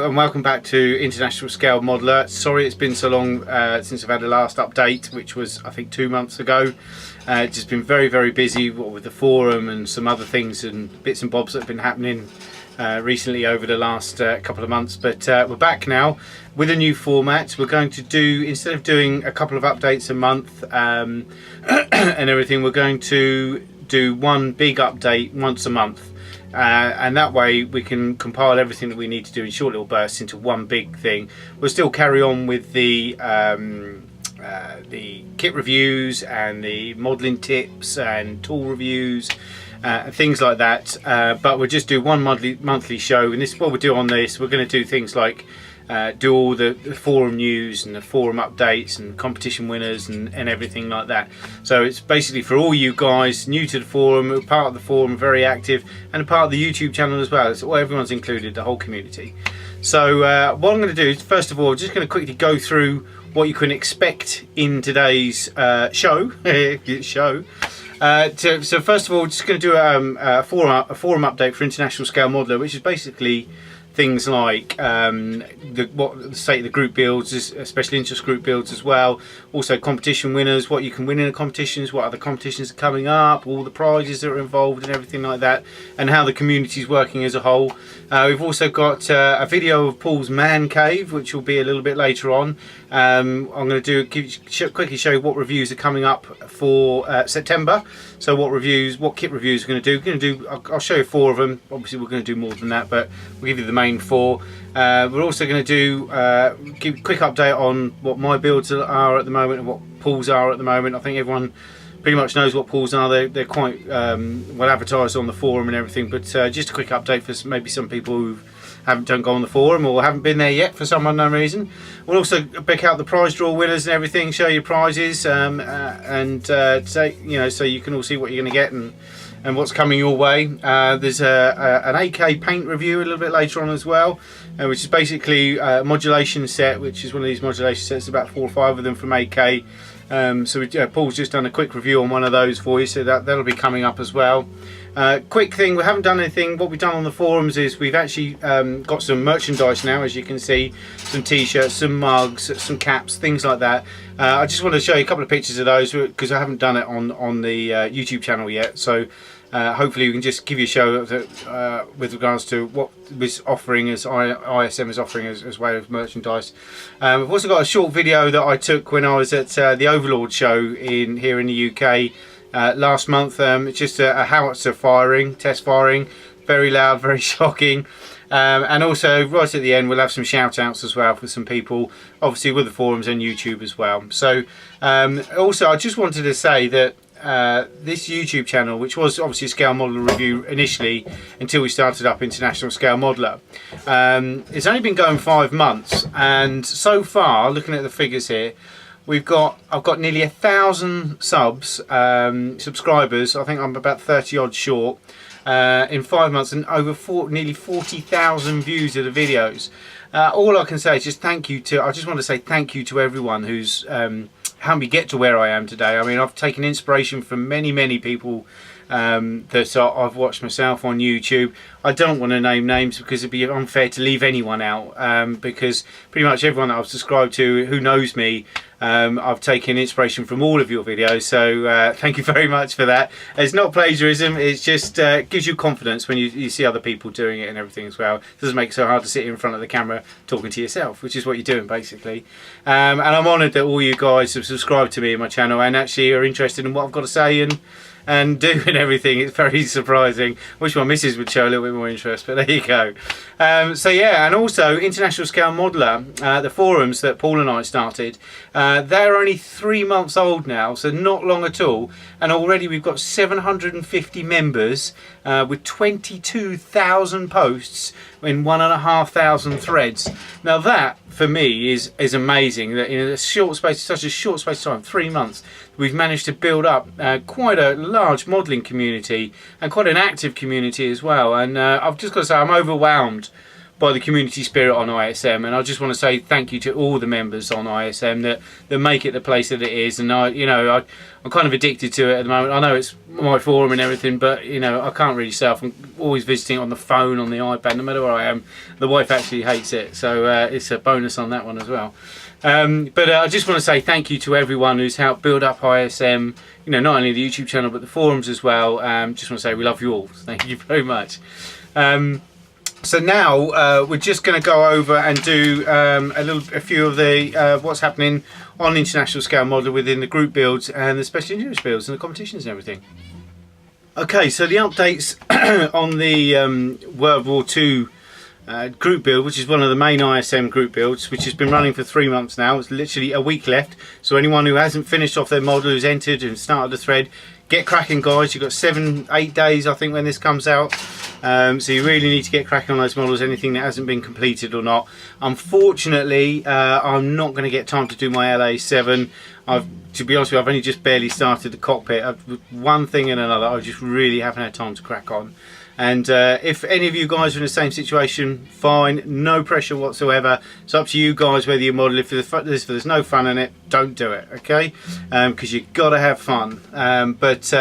Hello and welcome back to International Scale Modeler. Sorry it's been so long since I've had the last update, which was I think 2 months ago. Just been very busy with the forum and some other things and bits and bobs that have been happening recently over the last couple of months. But we're back now with a new format. We're going to do, instead of doing a couple of updates a month and everything, we're going to do one big update once a month. And that way we can compile everything that we need to do in short little bursts into one big thing. We'll still carry on with the kit reviews and the modelling tips and tool reviews, things like that. But we'll just do one monthly show, and this is what we'll do on this. We're going to do things like do all the forum news and the forum updates and competition winners and everything like that. So it's basically for all you guys new to the forum, part of the forum, very active, and a part of the YouTube channel as well. So everyone's included, the whole community. So what I'm going to do is, first of all, just going to quickly go through what you can expect in today's show. So first of all, just going to do a forum update for International Scale Modeler, which is basically things like what the state of the group builds, special interest group builds as well. Also competition winners, what you can win in the competitions, what other competitions are coming up, all the prizes that are involved and everything like that, and how the community is working as a whole. We've also got a video of Paul's man cave, which will be a little bit later on. I'm going to quickly show you what reviews are coming up for September. So what kit reviews we're going to do. I'll show you 4 of them. Obviously we're going to do more than that, but we'll give you the main 4. We're also going to do give a quick update on what my builds are at the moment and what Paul's are at the moment. I think everyone pretty much knows what Paul's are. They're quite well advertised on the forum and everything, but just a quick update for maybe some people who don't go on the forum or haven't been there yet for some unknown reason. We'll also pick out the prize draw winners and everything, show you prizes, say, so you can all see what you're going to get and what's coming your way. There's an AK paint review a little bit later on as well, which is basically a modulation set, which is one of these modulation sets, about 4 or 5 of them from AK. Paul's just done a quick review on one of those for you, so that'll be coming up as well. Quick thing, we haven't done anything. What we've done on the forums is we've actually got some merchandise now, as you can see, some t-shirts, some mugs, some caps, things like that. I just want to show you a couple of pictures of those because I haven't done it on the YouTube channel yet. So hopefully we can just give you a show with regards to what was offering as ISM is offering as way of merchandise. We've also got a short video that I took when I was at the Overlord show here in the UK last month. It's just a howitzer test firing, very loud, very shocking. And also right at the end we'll have some shout outs as well for some people, obviously with the forums and YouTube as well. So also I just wanted to say that this YouTube channel, which was obviously a Scale Modeler review initially until we started up International Scale Modeler, it's only been going 5 months, and so far, looking at the figures here, I've got nearly 1,000 subscribers. I think I'm about 30 odd short in 5 months, and over nearly 40,000 views of the videos. All I can say is just I just want to say thank you to everyone who's helped me get to where I am today. I mean, I've taken inspiration from many people that I've watched myself on YouTube. I don't want to name names because it'd be unfair to leave anyone out, because pretty much everyone that I've subscribed to who knows me, I've taken inspiration from all of your videos, so thank you very much for that. It's not plagiarism, it's just gives you confidence when you see other people doing it and everything as well. It doesn't make it so hard to sit in front of the camera talking to yourself, which is what you're doing basically. And I'm honoured that all you guys have subscribed to me and my channel and actually are interested in what I've got to say and do and everything. It's very surprising. Wish my missus would show a little bit more interest, but there you go. So yeah, and also International Scale Modeler, the forums that Paul and I started, they're only 3 months old now, so not long at all, and already we've got 750 members with 22,000 posts in 1,500 threads. Now that for me is amazing, that in such a short space of time, 3 months, we've managed to build up quite a large modelling community and quite an active community as well. And I've just got to say, I'm overwhelmed by the community spirit on ISM, and I just want to say thank you to all the members on ISM that make it the place that it is. And I'm kind of addicted to it at the moment. I know it's my forum and everything, but I can't really say I'm always visiting on the phone, on the iPad, no matter where I am. The wife actually hates it, so it's a bonus on that one as well. But I just want to say thank you to everyone who's helped build up ISM, not only the YouTube channel but the forums as well. Just want to say we love you all. Thank you very much. So now we're just going to go over and do a few of the what's happening on international scale model within the group builds and the special interest builds and the competitions and everything. Okay, so the updates on the World War II group build, which is one of the main ISM group builds, which has been running for 3 months now. It's literally a week left, so anyone who hasn't finished off their model, who's entered and started the thread, get cracking, guys. You've got 7-8 days, I think, when this comes out, so you really need to get cracking on those models, anything that hasn't been completed or not. Unfortunately, I'm not going to get time to do my LA7. To be honest with you, I've only just barely started the cockpit. One thing and another, I just really haven't had time to crack on. And if any of you guys are in the same situation, fine, no pressure whatsoever. It's up to you guys whether you model. If there's no fun in it, don't do it, okay? Because you've got to have fun. But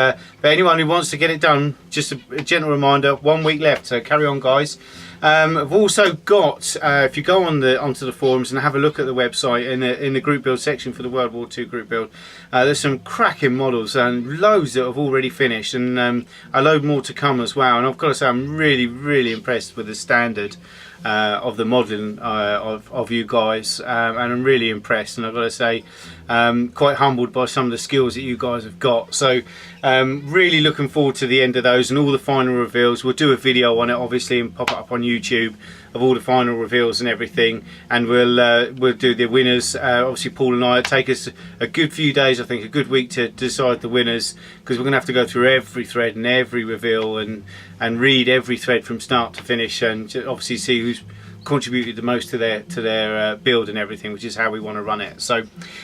anyone who wants to get it done, just a gentle reminder, 1 week left, so carry on, guys. I've also got, if you go onto the forums and have a look at the website in the group build section for the World War II group build, there's some cracking models and loads that have already finished, and a load more to come as well. And I've got to say, I'm really impressed with the standard of the modelling of you guys, and I'm really impressed. And I've got to say, quite humbled by some of the skills that you guys have got. So really looking forward to the end of those and all the final reveals. We'll do a video on it, obviously, and pop it up on YouTube of all the final reveals and everything, and we'll do the winners. Obviously Paul and I, it take us a good few days, I think a good week, to decide the winners, because we're going to have to go through every thread and every reveal and read every thread from start to finish, and obviously see who's contributed the most to their build and everything, which is how we want to run it. So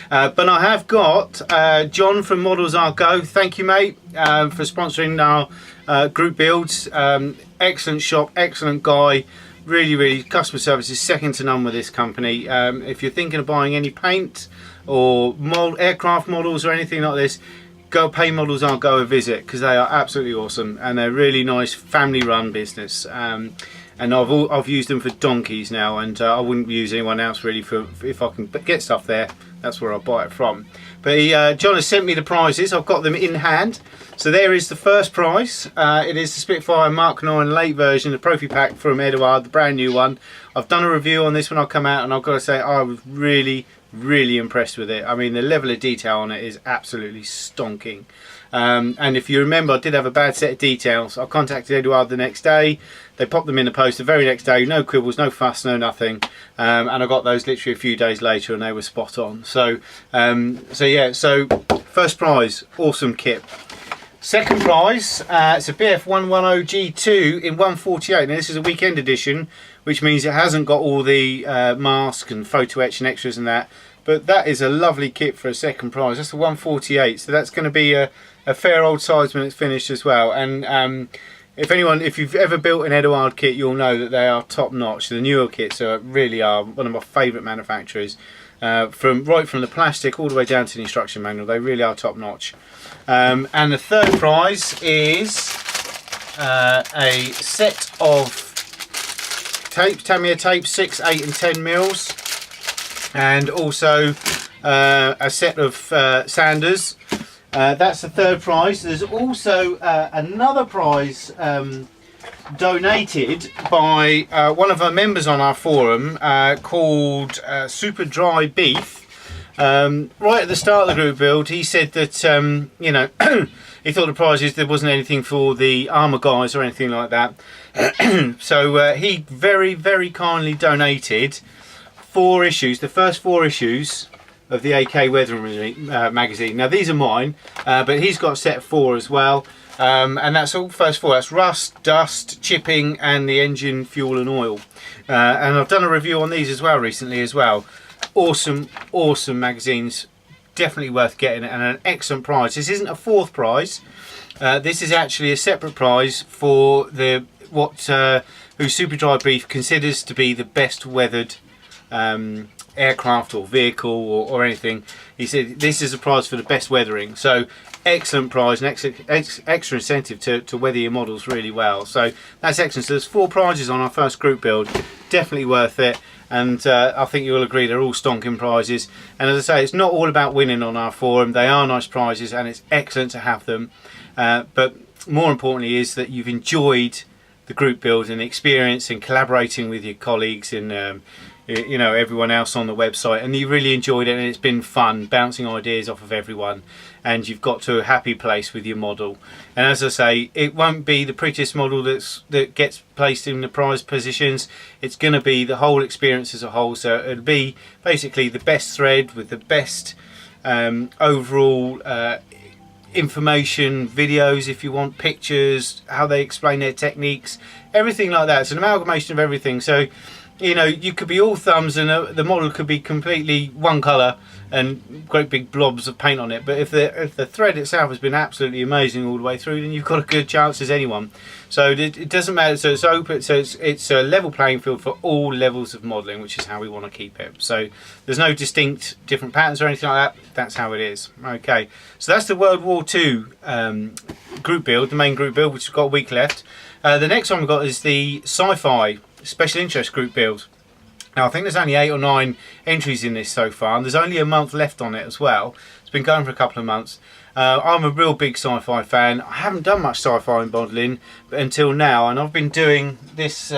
but I have got John from Models Are Go. Thank you, mate, for sponsoring our group builds. Excellent shop, excellent guy, really customer service is second to none with this company. If you're thinking of buying any paint or aircraft models or anything like this, go pay Models Are Go a visit, because they are absolutely awesome and they're really nice family run business. And I've used them for donkeys now, and I wouldn't use anyone else really if I can get stuff there. That's where I'll buy it from. But John has sent me the prizes. I've got them in hand. So there is the first prize. It is the Spitfire Mark 9 late version, the Profi Pack from Eduard, the brand new one. I've done a review on this when I come out, and I've got to say I was really impressed with it. I mean, the level of detail on it is absolutely stonking. And if you remember, I did have a bad set of details. I contacted Eduard the next day. They popped them in the post the very next day. No quibbles, no fuss, no nothing. And I got those literally a few days later, and they were spot on. So yeah, so first prize, awesome kit. Second prize, it's a BF110G2 in 148. Now this is a weekend edition, which means it hasn't got all the mask and photo etch and extras and that. But that is a lovely kit for a second prize. That's a 148, so that's going to be a fair old size when it's finished as well. And if you've ever built an Eduard kit, you'll know that they are top notch. The newer kits really are one of my favourite manufacturers. Right from the plastic all the way down to the instruction manual, they really are top notch. And the third prize is a set of tapes, Tamiya tapes, 6, 8 and 10 mils, and also a set of sanders. That's the third prize. There's also another prize donated by one of our members on our forum called Super Dry Beef. Right at the start of the group build, he said that you know, he thought the prizes, there wasn't anything for the armour guys or anything like that. So he very kindly donated 4 issues, the first 4 issues of the AK Weather magazine. Now these are mine, but he's got a set of 4 as well, and that's all first 4. That's rust, dust, chipping, and the engine, fuel and oil. And I've done a review on these as well recently as well. Awesome magazines, definitely worth getting, and an excellent prize. This isn't a 4th prize. This is actually a separate prize for the who Superdry Brief considers to be the best weathered aircraft or vehicle or anything. He said this is a prize for the best weathering. So excellent prize and extra incentive to weather your models really well. So that's excellent. So there's 4 prizes on our first group build. Definitely worth it. And I think you'll agree they're all stonking prizes. And as I say, it's not all about winning on our forum. They are nice prizes and it's excellent to have them. But more importantly is that you've enjoyed the group build and experience and collaborating with your colleagues and you know, everyone else on the website, and you really enjoyed it and it's been fun bouncing ideas off of everyone, and you've got to a happy place with your model. And as I say, it won't be the prettiest model that gets placed in the prize positions. It's going to be the whole experience as a whole. So it'll be basically the best thread with the best overall information, videos if you want, pictures, how they explain their techniques, everything like that. It's an amalgamation of everything. So you know, you could be all thumbs and the model could be completely one colour and great big blobs of paint on it, but if the thread itself has been absolutely amazing all the way through, then you've got a good chance as anyone. So it doesn't matter. So it's open, so it's a level playing field for all levels of modelling, which is how we want to keep it. So there's no distinct different patterns or anything like that. That's how it is. Okay, so that's the World War II group build, the main group build, which we've got a week left. The next one we've got is the sci-fi special interest group build. Now I think there's only 8 or 9 entries in this so far, and there's only a month left on it as well. It's been going for a couple of months. I'm a real big sci-fi fan. I haven't done much sci-fi modelling until now, and I've been doing this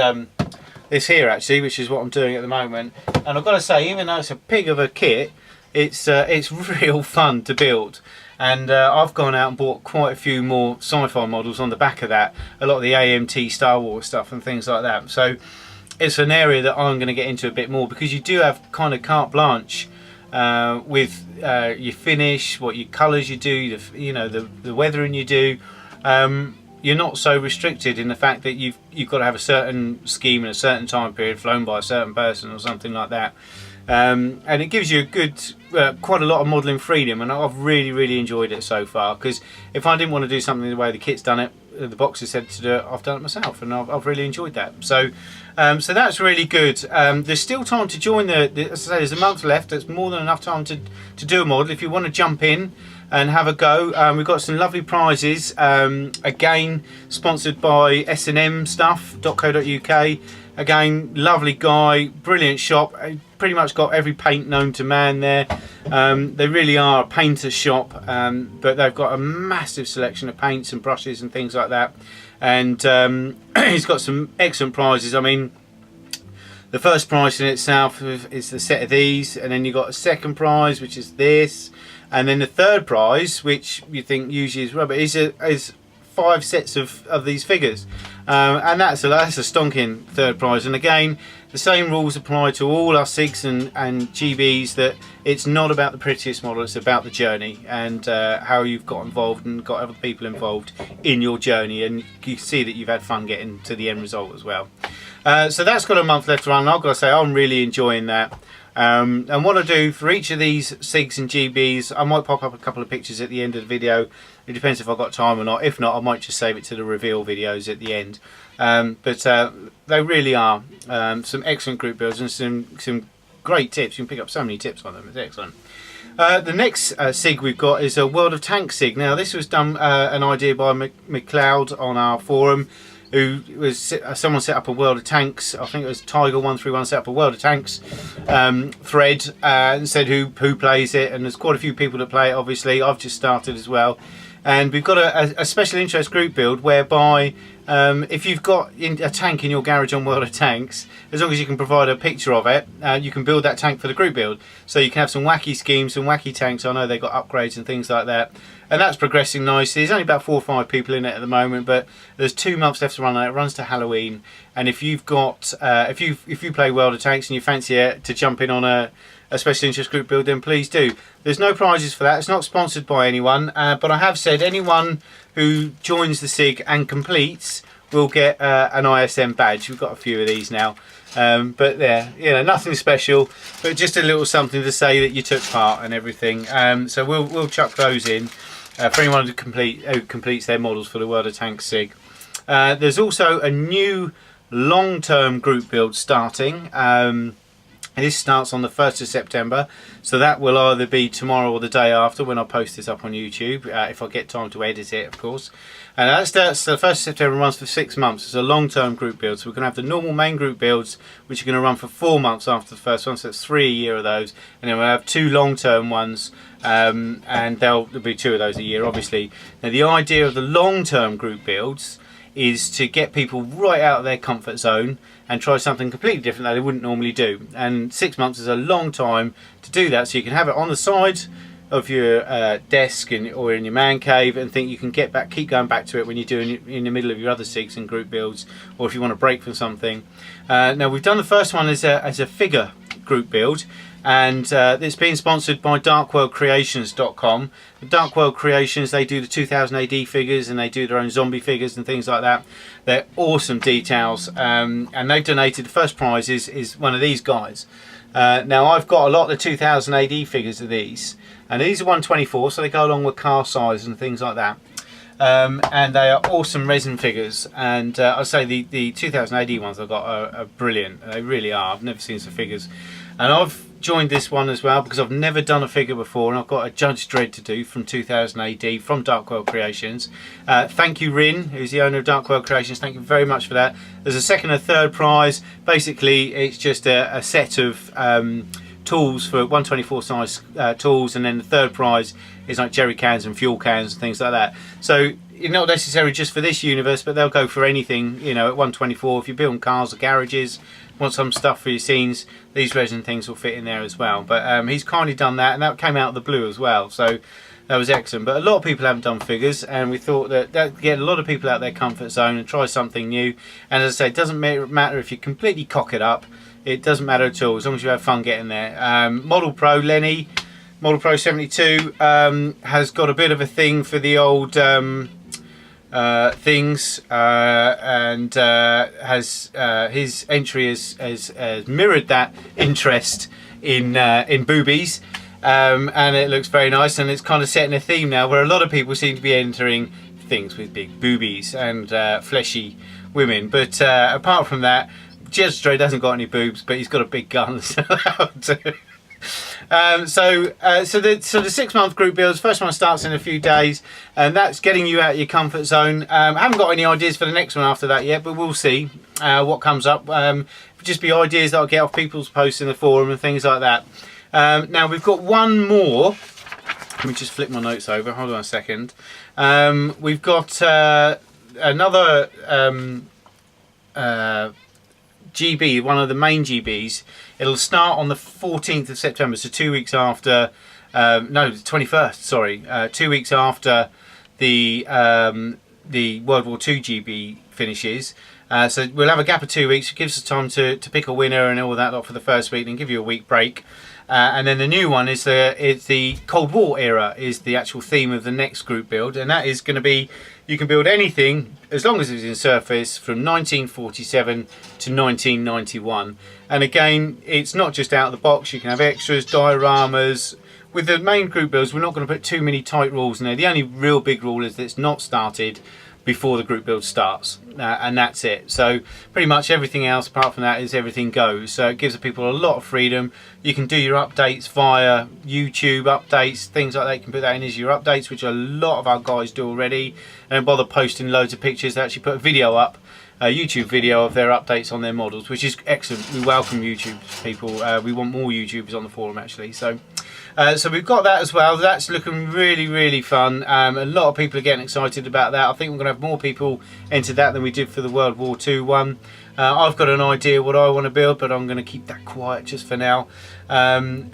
this here actually, which is what I'm doing at the moment. And I've got to say, even though it's a pig of a kit, it's real fun to build. And I've gone out and bought quite a few more sci-fi models on the back of that. A lot of the AMT Star Wars stuff and things like that. So it's an area that I'm going to get into a bit more, because you do have kind of carte blanche with your finish, what your colours you do, you know, the weathering you do. You're not so restricted in the fact that you've got to have a certain scheme in a certain time period, flown by a certain person or something like that. And it gives you a good, quite a lot of modelling freedom, and I've really enjoyed it so far. Because if I didn't want to do something the way the kit's done it, the box has said to do it, I've done it myself, and I've really enjoyed that. So, so that's really good. There's still time to join as I say, there's a month left. There's more than enough time to do a model. If you want to jump in and have a go, we've got some lovely prizes. Again, sponsored by snmstuff.co.uk. Again, lovely guy, brilliant shop. Pretty much got every paint known to man there. They really are a painter's shop, but they've got a massive selection of paints and brushes and things like that. And he's got some excellent prizes. I mean, the first prize in itself is the set of these, and then you've got a second prize, which is this, and then the third prize, which you think usually is rubbish, is 5 sets of these figures. And that's a stonking third prize. And again, the same rules apply to all our SiGs and GBs, that it's not about the prettiest model, it's about the journey and how you've got involved and got other people involved in your journey, and you see that you've had fun getting to the end result as well. So that's got a month left to run, and I've got to say I'm really enjoying that. And what I do for each of these SiGs and GBs, I might pop up a couple of pictures at the end of the video. It depends if I've got time or not. If not, I might just save it to the reveal videos at the end. But they really are some excellent group builds and some great tips. You can pick up so many tips on them. It's excellent. The next SiG we've got is a World of Tanks SiG. Now this was done an idea by McLeod on our forum, who was someone set up a World of Tanks. I think it was Tiger131 set up a World of Tanks thread and said who plays it, and there's quite a few people that play it. Obviously, I've just started as well. And we've got a special interest group build whereby if you've got a tank in your garage on World of Tanks, as long as you can provide a picture of it, you can build that tank for the group build. So you can have some wacky schemes, some wacky tanks. I know they've got upgrades and things like that. And that's progressing nicely. There's only about 4 or 5 people in it at the moment, but there's 2 months left to run on it. It runs to Halloween. And if you've got, if you play World of Tanks and you fancy it to jump in on a special interest group build, then please do. There's no prizes for that. It's not sponsored by anyone, but I have said anyone who joins the SiG and completes will get an ISM badge. We've got a few of these now, but yeah, you know, nothing special, but just a little something to say that you took part and everything. So we'll chuck those in for anyone who completes their models for the World of Tanks SiG. There's also a new long-term group build starting. This starts on the 1st of September, so that will either be tomorrow or the day after when I post this up on YouTube, if I get time to edit it, of course. And that starts the 1st of September, runs for 6 months. It's a long-term group build, so we're going to have the normal main group builds, which are going to run for 4 months after the first one, so that's 3 a year of those. And then we'll have 2 long-term ones, and there'll be 2 of those a year, obviously. Now, the idea of the long-term group builds is to get people right out of their comfort zone and try something completely different that they wouldn't normally do. And 6 months is a long time to do that, so you can have it on the side of your desk or in your man cave and think you can keep going back to it when you're doing in the middle of your other SiGs and group builds, or if you want to break from something. Now, we've done the first one as a figure group build, and it's being sponsored by darkworldcreations.com. Dark World Creations, they do the 2000 AD figures and they do their own zombie figures and things like that. They're awesome details, and they've donated, the first prize is one of these guys. Now, I've got a lot of the 2000 AD figures of these, and these are 124, so they go along with car size and things like that. And they are awesome resin figures, and I'd say the 2000 AD ones I've got are brilliant. They really are. I've never seen some figures, and I've joined this one as well because I've never done a figure before, and I've got a Judge Dredd to do from 2000 AD from Dark World Creations. Thank you, Rin, who's the owner of Dark World Creations. Thank you very much for that. There's a second and third prize. Basically, it's just a set of tools for 124 size tools, and then the third prize is like jerry cans and fuel cans and things like that. So it's not necessarily just for this universe, but they'll go for anything, you know, at 124. If you're building cars or garages, want some stuff for your scenes, these resin things will fit in there as well. But he's kindly done that, and that came out of the blue as well, so that was excellent. But a lot of people haven't done figures, and we thought that would get a lot of people out of their comfort zone and try something new. And as I say, it doesn't matter if you completely cock it up. It doesn't matter at all, as long as you have fun getting there. Model Pro Lenny, Model Pro 72, has got a bit of a thing for the old things, and has his entry has mirrored that interest in boobies, and it looks very nice, and it's kind of setting a theme now where a lot of people seem to be entering things with big boobies and fleshy women. But apart from that, Judge Dredd hasn't got any boobs, but he's got a big gun. So the 6 month group builds, first one starts in a few days, and that's getting you out of your comfort zone. I haven't got any ideas for the next one after that yet, but we'll see what comes up. Just be ideas that I'll get off people's posts in the forum and things like that. Now, we've got one more. Let me just flip my notes over, hold on a second. We've got another GB, one of the main GBs. It'll start on the 14th of September, so 2 weeks after, no, the 21st, sorry, 2 weeks after the World War II GB finishes. So we'll have a gap of 2 weeks. It gives us time to pick a winner and all that lot for the first week, and give you a week break. And then the new one is the Cold War era is the actual theme of the next group build, and that is going to be, you can build anything as long as it's in surface from 1947 to 1991. And again, it's not just out of the box. You can have extras, dioramas. With the main group builds, we're not going to put too many tight rules in there. The only real big rule is that it's not started before the group build starts, and that's it. So pretty much everything else apart from that is everything goes. So it gives the people a lot of freedom. You can do your updates via YouTube updates, things like that. You can put that in as your updates, which a lot of our guys do already, and don't bother posting loads of pictures. They actually put a video up, a YouTube video of their updates on their models, which is excellent. We welcome YouTube people. We want more YouTubers on the forum actually. So we've got that as well. That's looking really, really fun. A lot of people are getting excited about that. I think we're going to have more people enter that than we did for the World War II one. I've got an idea what I want to build, but I'm going to keep that quiet just for now. You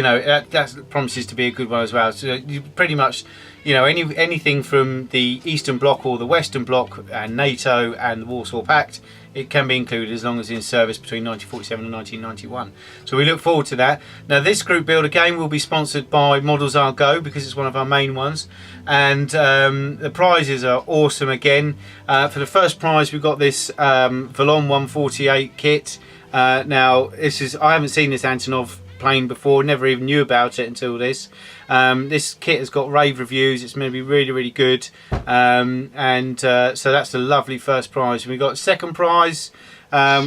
know, that promises to be a good one as well. So you pretty much, you know, anything from the Eastern Bloc or the Western Bloc and NATO and the Warsaw Pact, it can be included as long as it's in service between 1947 and 1991. So we look forward to that. Now, this group build again will be sponsored by Models Are Go, because it's one of our main ones, and the prizes are awesome again. For the first prize, we've got this Valon 148 kit. Now, this is, I haven't seen this Antonov plane before, never even knew about it until this. This kit has got rave reviews. It's going to be really, really good. So that's a lovely first prize. We got second prize,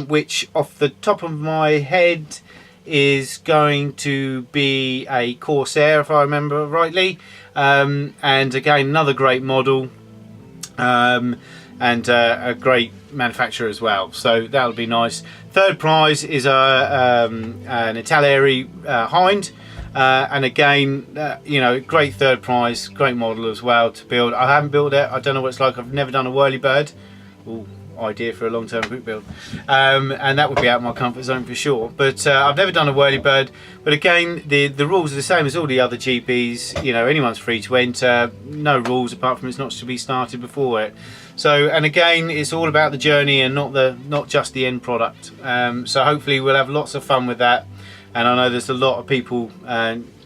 which off the top of my head is going to be a Corsair, if I remember rightly. And again, another great model. And a great manufacturer as well, so that'll be nice. Third prize is an Italeri Hind, and again, you know, great third prize, great model as well to build. I haven't built it, I don't know what it's like, I've never done a whirlybird. Ooh, idea for a long-term group build, and that would be out of my comfort zone for sure, but I've never done a whirlybird. But again, the rules are the same as all the other GBs, you know, anyone's free to enter, no rules apart from it's not to be started before it. So, and again, it's all about the journey and not just the end product. So hopefully we'll have lots of fun with that, and I know there's a lot of people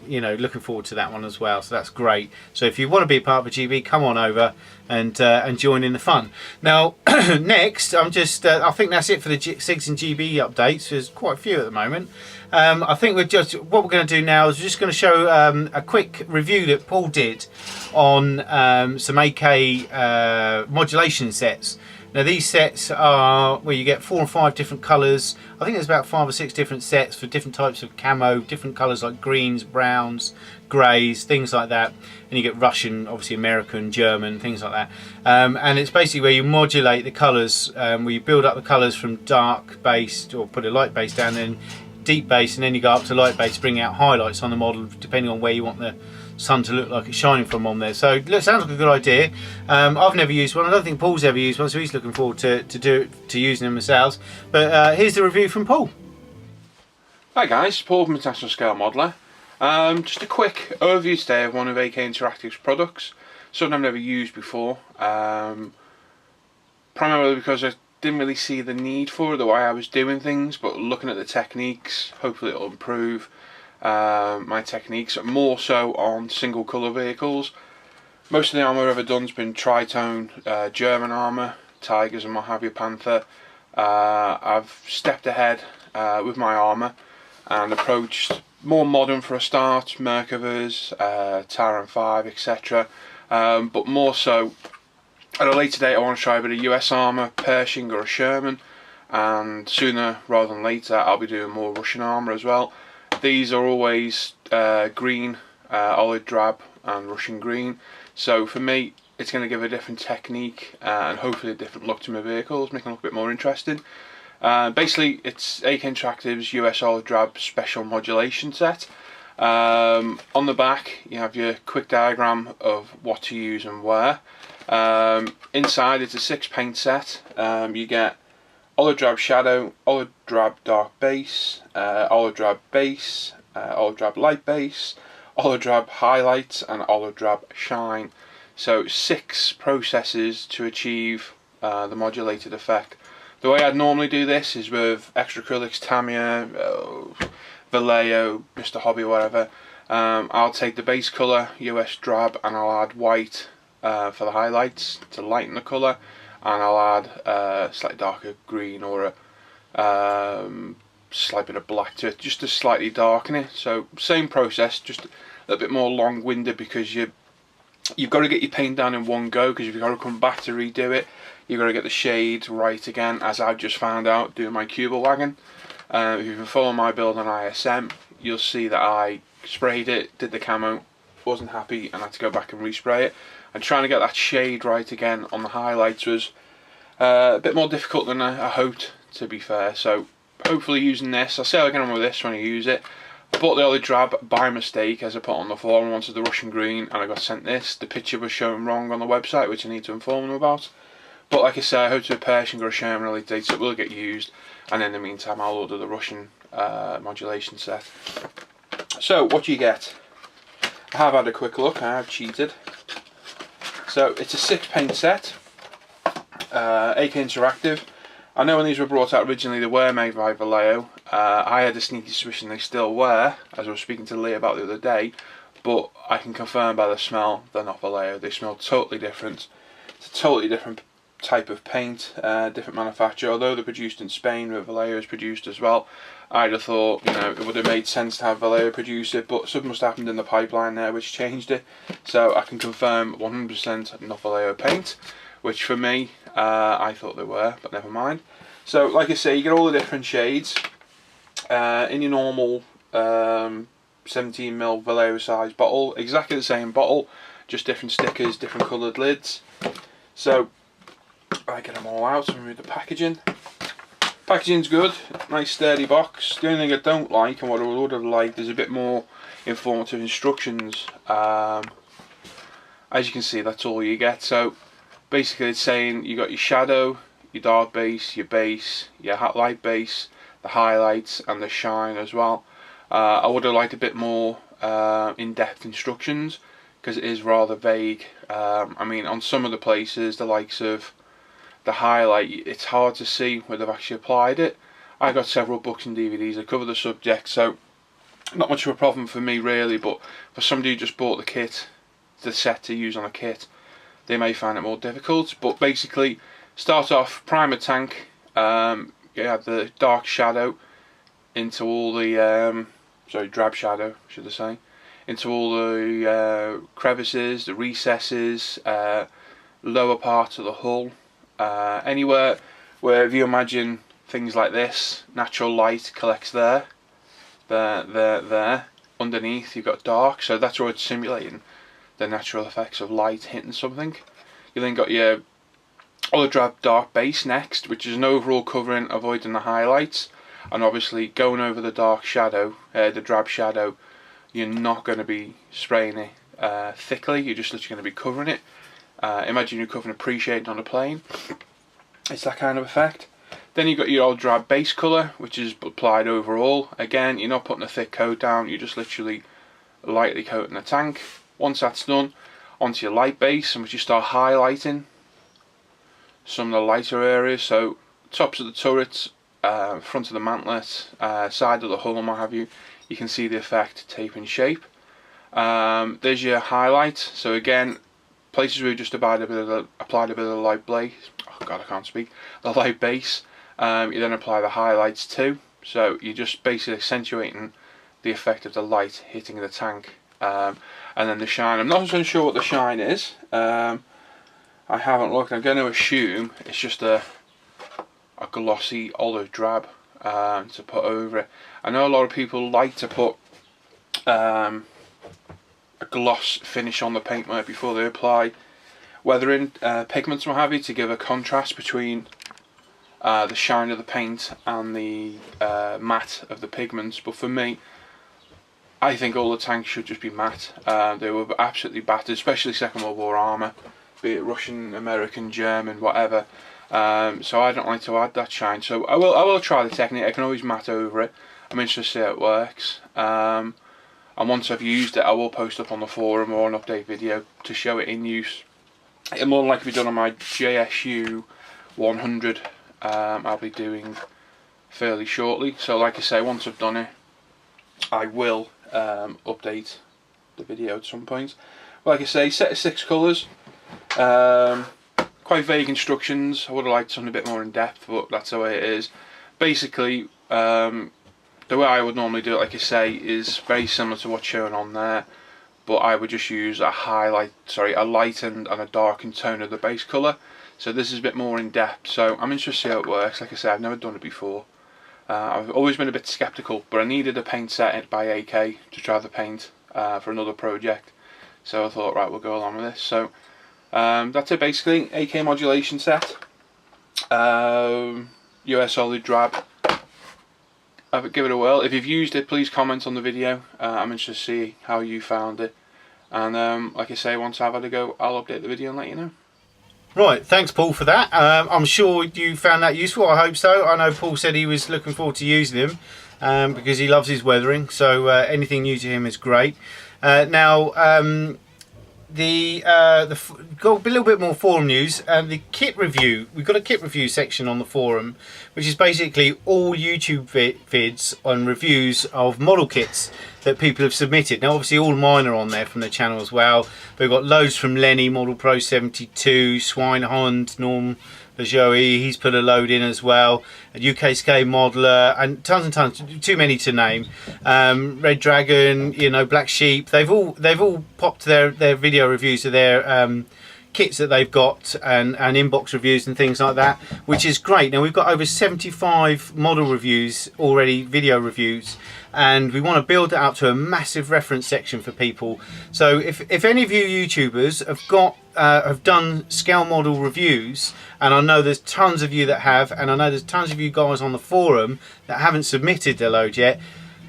you know, looking forward to that one as well, so that's great. So if you want to be a part of a GB, come on over and join in the fun. Now next, I think that's it for the SiGs and GB updates. There's quite a few at the moment. I think what we're going to do now is we're just going to show a quick review that Paul did on some AK modulation sets. Now these sets are where you get 4 or 5 different colours. I think there's about 5 or 6 different sets for different types of camo, different colours like greens, browns, greys, things like that. And you get Russian, obviously American, German, things like that. And it's basically where you modulate the colours, where you build up the colours from dark based, or put a light base down, then deep base, and then you go up to light base, bring out highlights on the model depending on where you want the sun to look like it's shining from on there. So it sounds like a good idea. I've never used one. I don't think Paul's ever used one, so he's looking forward to using them themselves. But here's the review from Paul. Hi guys, Paul from International Scale Modeler. Just a quick overview today of one of AK Interactive's products, something I've never used before, primarily because I didn't really see the need for it, the way I was doing things, but looking at the techniques, hopefully it'll improve my techniques, more so on single colour vehicles. Most of the armour I've ever done has been tritone, German armour, Tigers and what have you, Panther. I've stepped ahead with my armour and approached more modern for a start, Merkavas, Taran 5, etc. But more so, at a later date I want to try a bit of US armour, Pershing or a Sherman, and sooner rather than later I'll be doing more Russian armour as well. These are always green, olive drab and Russian green, so for me it's going to give a different technique and hopefully a different look to my vehicles, making them look a bit more interesting. Basically it's AK Interactive's US olive drab special modulation set. On the back you have your quick diagram of what to use and where. Inside it's a 6 paint set. You get olive drab shadow, olive drab dark base, olive drab base, olive drab light base, olive drab highlights and olive drab shine. So 6 processes to achieve the modulated effect. The way I'd normally do this is with extra acrylics, Tamiya, Vallejo, Mr. Hobby, whatever. I'll take the base colour, US drab, and I'll add white for the highlights to lighten the colour, and I'll add a slightly darker green or a slight bit of black to it, just to slightly darken it. So same process, just a little bit more long-winded because you've got to get your paint down in one go, because if you've got to come back to redo it, you've got to get the shade right again, as I've just found out doing my Cuba wagon. If you've been following my build on ISM, you'll see that I sprayed it, did the camo, wasn't happy, and had to go back and respray it. And trying to get that shade right again on the highlights was a bit more difficult than I hoped, to be fair. So hopefully using this, I'll see how I get on with this when I use it. I bought the olive drab by mistake as I put on the floor and wanted the Russian green, and I got sent this. The picture was shown wrong on the website, which I need to inform them about. But like I say, I hope to a Pershing or a Sherman early date, so it will get used. And in the meantime, I'll order the Russian modulation set. So what do you get? I have had a quick look, I have cheated. So it's a 6 paint set, AK Interactive. I know when these were brought out originally they were made by Vallejo. I had a sneaky suspicion they still were, as I was speaking to Lee about the other day, but I can confirm by the smell they're not Vallejo. They smell totally different. It's a totally different type of paint, different manufacturer. Although they're produced in Spain, where Vallejo is produced as well, I'd have thought, you know, it would have made sense to have Vallejo produce it, but something must have happened in the pipeline there which changed it. So I can confirm 100% not Vallejo paint, which for me, I thought they were, but never mind. So like I say, you get all the different shades in your normal 17mm Vallejo size bottle, exactly the same bottle, just different stickers, different coloured lids. So I get them all out and remove the packaging. Packaging's good, nice sturdy box. The only thing I don't like, and what I would have liked, is a bit more informative instructions. As you can see, that's all you get. So basically it's saying you got your shadow, your dark base, your light base, the highlights and the shine as well. I would have liked a bit more in-depth instructions, because it is rather vague. I mean, on some of the places, the likes of the highlight, it's hard to see where they've actually applied it. I got several books and DVDs that cover the subject, so not much of a problem for me really, but for somebody who just bought the kit, the set to use on a kit, they may find it more difficult. But basically, start off primer tank, you have the dark shadow into all the, drab shadow should I say, into all the crevices, the recesses, lower part of the hull, anywhere where, if you imagine things like this, natural light collects there, underneath you've got dark, so that's where it's simulating the natural effects of light hitting something. You then got your olive drab dark base next, which is an overall covering, avoiding the highlights, and obviously going over the dark shadow, the drab shadow, you're not going to be spraying it thickly, you're just literally going to be covering it. Imagine you're covering a pre-shade on a plane. It's that kind of effect. Then you've got your old drab base colour, which is applied overall. Again, you're not putting a thick coat down, you're just literally lightly coating the tank. Once that's done, onto your light base, in which you start highlighting some of the lighter areas. So tops of the turrets, front of the mantlet, side of the hull and what have you. You can see the effect taking shape. There's your highlight. So again, places where you just applied a bit of the light base. Oh god, I can't speak. The light base. You then apply the highlights too. So you're just basically accentuating the effect of the light hitting the tank. And then the shine. I'm not so sure what the shine is. I haven't looked. I'm going to assume it's just a glossy olive drab to put over it. I know a lot of people like to put a gloss finish on the paintwork before they apply weathering pigments and what have you, to give a contrast between the shine of the paint and the matte of the pigments. But for me, I think all the tanks should just be matte. They were absolutely battered, especially Second World War armour, be it Russian, American, German, whatever. So I don't like to add that shine. So I will try the technique. I can always matte over it. I'm interested to see how it works. And once I've used it, I will post up on the forum or an update video to show it in use. It'll more likely be done on my JSU 100. I'll be doing fairly shortly. So like I say, once I've done it, I will update the video at some point. Like I say, set of 6 colours. Quite vague instructions. I would have liked something a bit more in depth, but that's the way it is. Basically, the way I would normally do it, like I say, is very similar to what's shown on there, but I would just use a lightened and a darkened tone of the base colour. So this is a bit more in depth. So I'm interested to see how it works. Like I say, I've never done it before. I've always been a bit sceptical, but I needed a paint set by AK to try the paint for another project. So I thought, right, we'll go along with this. So that's it basically. AK modulation set. US solid drab. Give it a whirl. If you've used it, please comment on the video. I'm interested to see how you found it. And like I say, once I've had a go, I'll update the video and let you know. Right, thanks Paul for that. I'm sure you found that useful, I hope so. I know Paul said he was looking forward to using them because he loves his weathering, so anything new to him is great. Now, got a little bit more forum news. The kit review, we've got a kit review section on the forum, which is basically all YouTube vids on reviews of model kits that people have submitted. Now obviously all mine are on there from the channel as well, but we've got loads from Lenny, Model Pro 72, Swinehund, Norm Joey, he's put a load in as well, a UKSK modeler, and tons, too many to name. Red Dragon, you know, Black Sheep, they've all popped their video reviews of their kits that they've got, and inbox reviews and things like that, which is great. Now we've got over 75 model reviews already, video reviews, and we want to build it up to a massive reference section for people. So if any of you YouTubers have done scale model reviews, and I know there's tons of you that have, and I know there's tons of you guys on the forum that haven't submitted their load yet,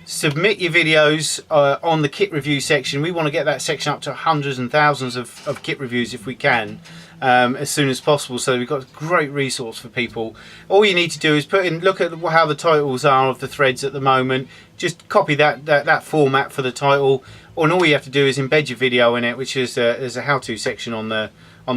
submit your videos on the kit review section. We want to get that section up to hundreds and thousands of kit reviews if we can, as soon as possible, so we've got a great resource for people. All you need to do is look at how the titles are of the threads at the moment, just copy that format for the title, and all you have to do is embed your video in it, which is there's a how-to section on the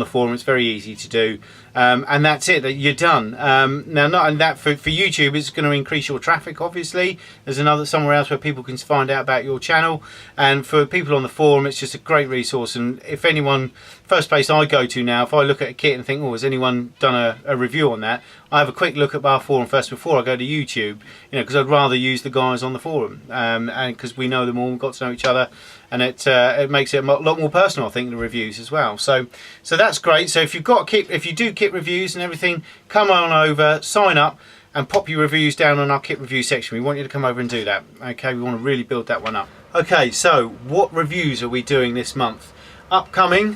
forum. It's very easy to do, and that's it. You're done. Now, not and that for YouTube, it's going to increase your traffic. Obviously, there's somewhere else where people can find out about your channel, and for people on the forum, it's just a great resource. And if anyone, first place I go to now, if I look at a kit and think, oh, has anyone done a review on that, I have a quick look at our forum first before I go to YouTube, you know, because I'd rather use the guys on the forum, and because we know them all, we've got to know each other, and it makes it a lot more personal, I think, the reviews as well. So that's great. So if you do kit reviews and everything, come on over, sign up, and pop your reviews down on our kit review section. We want you to come over and do that. Okay, we want to really build that one up. Okay, so what reviews are we doing this month? Upcoming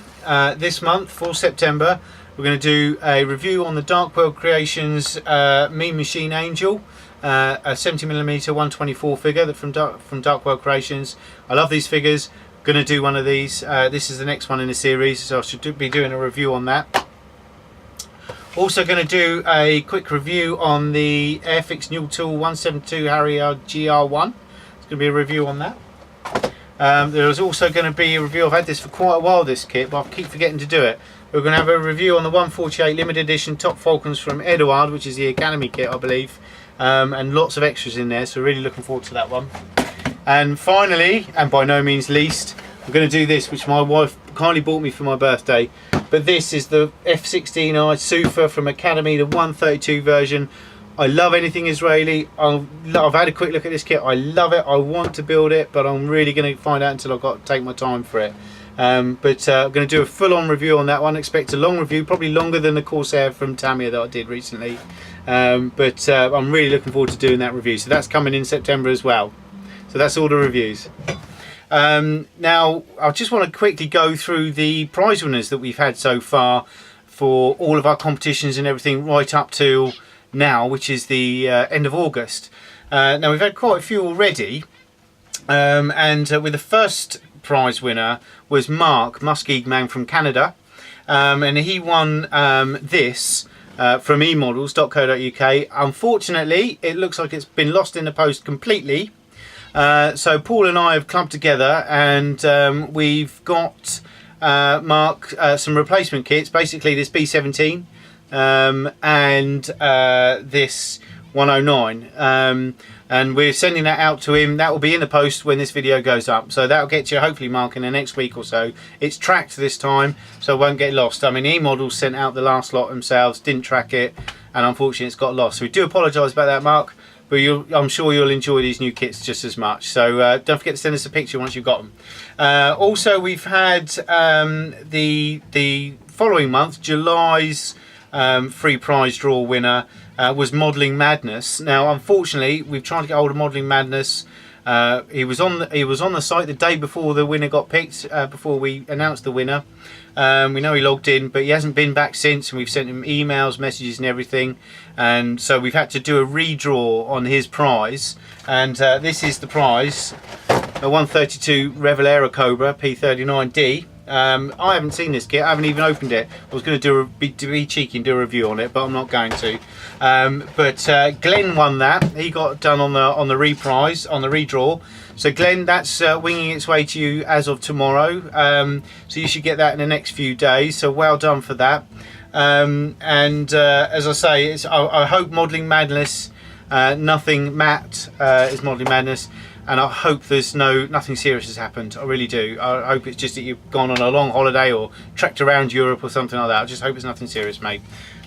this month for September, we're going to do a review on the Dark World Creations Mean Machine Angel, a 70mm 124 figure from Dark World Creations. I love these figures. Going to do one of these. This is the next one in the series, so I should be doing a review on that. Also going to do a quick review on the Airfix New Tool 172 Harrier GR1. It's going to be a review on that. There's also going to be a review. I've had this for quite a while, this kit, but I keep forgetting to do it. We're going to have a review on the 148 limited edition Top Falcons from Eduard, which is the Academy kit, I believe, and lots of extras in there, so really looking forward to that one. And finally, and by no means least, I'm going to do this, which my wife kindly bought me for my birthday, but this is the F16i Sufa from Academy, the 132 version. I love anything Israeli. I've had a quick look at this kit. I love it. I want to build it, but I'm really going to find out until I've got to take my time for it. I'm going to do a full-on review on that one. Expect a long review, probably longer than the Corsair from Tamiya that I did recently. But I'm really looking forward to doing that review. So that's coming in September as well. So that's all the reviews. Now, I just want to quickly go through the prize winners that we've had so far for all of our competitions and everything right up to now, which is the end of August. Now, we've had quite a few already, and with the first prize winner was Mark Muskegon from Canada, and he won this from emodels.co.uk. Unfortunately, it looks like it's been lost in the post completely. So Paul and I have clubbed together, and we've got Mark some replacement kits, basically this B17 and this 109, and we're sending that out to him. That will be in the post when this video goes up, so that'll get you hopefully, Mark, in the next week or so. It's tracked this time, so it won't get lost. I mean, E-Models sent out the last lot themselves, didn't track it, and unfortunately it's got lost, so we do apologise about that, Mark, but I'm sure you'll enjoy these new kits just as much. So don't forget to send us a picture once you've got them. Also, we've had the following month, July's free prize draw winner was Modelling Madness. Now, unfortunately, we've tried to get hold of Modelling Madness. He was on the site the day before the winner got picked, before we announced the winner. We know he logged in, but he hasn't been back since, and we've sent him emails, messages and everything, and so we've had to do a redraw on his prize, and this is the prize, a 132 Revelera Cobra P39D. I haven't seen this kit, I haven't even opened it. I was going to be cheeky and do a review on it, but I'm not going to. But Glenn won that. He got done on the reprise, on the redraw. So Glenn, that's winging its way to you as of tomorrow. So you should get that in the next few days. So well done for that. As I say, I hope Modelling Madness, nothing Matt is Modelling Madness. and I hope there's nothing serious has happened. I really do. I hope it's just that you've gone on a long holiday or trekked around Europe or something like that. I just hope it's nothing serious, mate.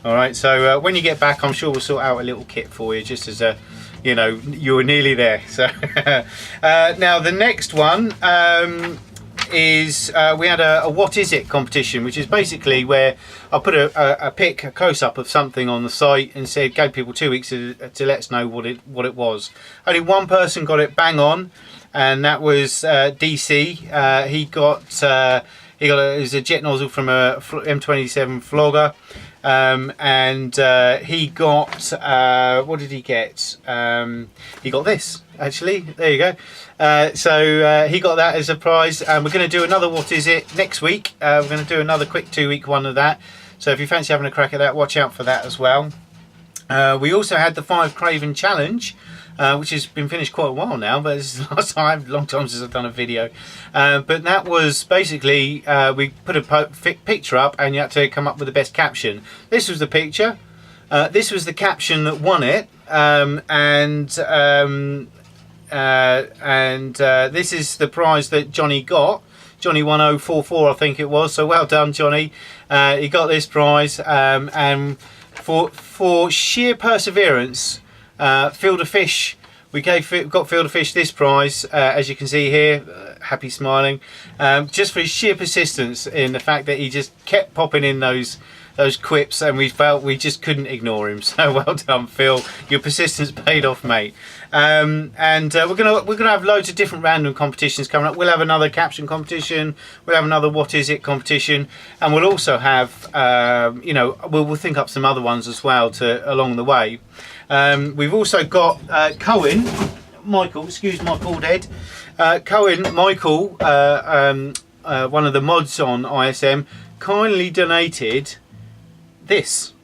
All right, so when you get back, I'm sure we'll sort out a little kit for you, just as a, you know, you were nearly there. So now the next one is we had a what is it competition, which is basically where I put a close-up of something on the site and said, gave people 2 weeks to let us know what it was. Only one person got it bang on, and that was DC. He got it was a jet nozzle from a M27 flogger. And he got what did he get? He got this, actually. There you go. So he got that as a prize, and we're going to do another what is it next week. We're going to do another quick 2-week one of that, so if you fancy having a crack at that, watch out for that as well. We also had the 5 Craven challenge, which has been finished quite a while now, but this is the last time, long time since I've done a video. But that was basically, we put a picture up and you had to come up with the best caption. This was the picture, this was the caption that won it, this is the prize that Johnny got. Johnny 1044, I think it was, so well done, Johnny. He got this prize, and for sheer perseverance, Field of Fish, we got Field of Fish this prize, as you can see here, happy smiling, just for his sheer persistence in the fact that he just kept popping in those quips, and we felt we just couldn't ignore him. So well done, Phil, your persistence paid off, mate. We're gonna have loads of different random competitions coming up. We'll have another caption competition, we'll have another what is it competition, and we'll also have you know, we'll think up some other ones as well along the way. We've also got Michael, excuse my bald head, Michael, one of the mods on ISM, kindly donated this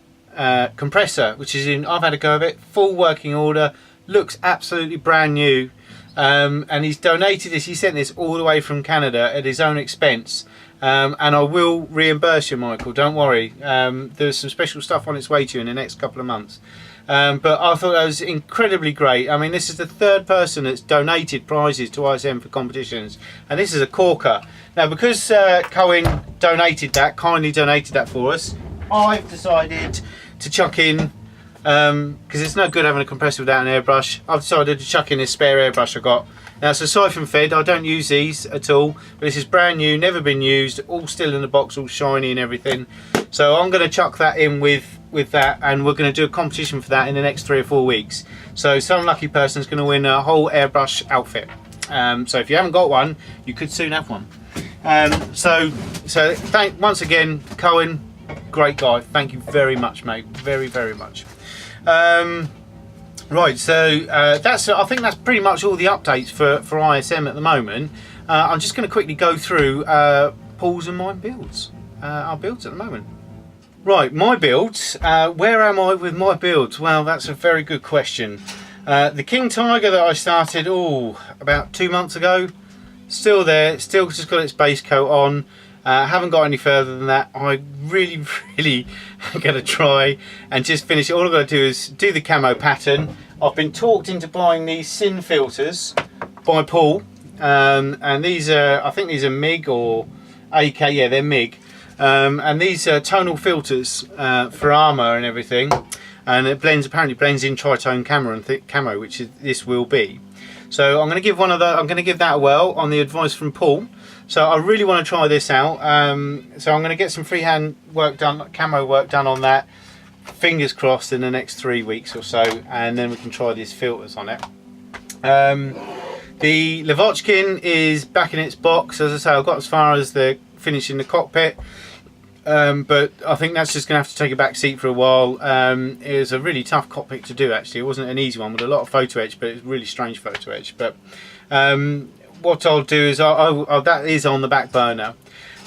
compressor, which is in, I've had a go of it, full working order, looks absolutely brand new, and he's donated this. He sent this all the way from Canada at his own expense, and I will reimburse you, Michael, don't worry. There's some special stuff on its way to you in the next couple of months. But I thought that was incredibly great. I mean, this is the 3rd person that's donated prizes to ISM for competitions, and this is a corker. Now, because Cohen kindly donated that for us, I've decided to chuck in, because it's no good having a compressor without an airbrush, I've decided to chuck in this spare airbrush I got. Now, it's a siphon fed, I don't use these at all, but this is brand new, never been used, all still in the box, all shiny and everything. So I'm going to chuck that in with that, and we're going to do a competition for that in the next 3 or 4 weeks. So some lucky person's going to win a whole airbrush outfit. So if you haven't got one, you could soon have one. So once again, Cohen, great guy. Thank you very much, mate. Very, very much. Right, so I think that's pretty much all the updates for ISM at the moment. I'm just going to quickly go through Paul's and my builds. Our builds at the moment. Right, my builds. Where am I with my builds? Well, that's a very good question. The King Tiger that I started about 2 months ago, still there, still just got its base coat on. Haven't got any further than that. I really am going to try and just finish it. All I've got to do is do the camo pattern. I've been talked into buying these Sin filters by Paul, and these are, I think these are MIG or AK, yeah, they're MIG. And these are tonal filters for armour and everything, and it apparently blends in tritone camo, which this will be. So I'm going to give that a whirl on the advice from Paul. So I really want to try this out. So I'm going to get some freehand work done, camo work done on that. Fingers crossed in the next 3 weeks or so, and then we can try these filters on it. The Lavochkin is back in its box. As I say, I've got as far as the finishing the cockpit, but I think that's just going to have to take a back seat for a while. It was a really tough cockpit to do, actually. It wasn't an easy one with a lot of photo etch, but it's really strange photo etch. But what I'll do is that is on the back burner.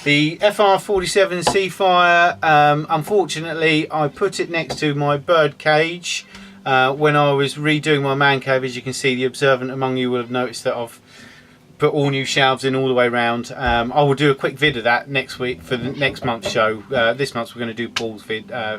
The FR47 Seafire, unfortunately I put it next to my bird cage when I was redoing my man cave. As you can see, the observant among you will have noticed that I've put all new shelves in all the way around. I will do a quick vid of that next week for the next month's show. This month we're going to do Paul's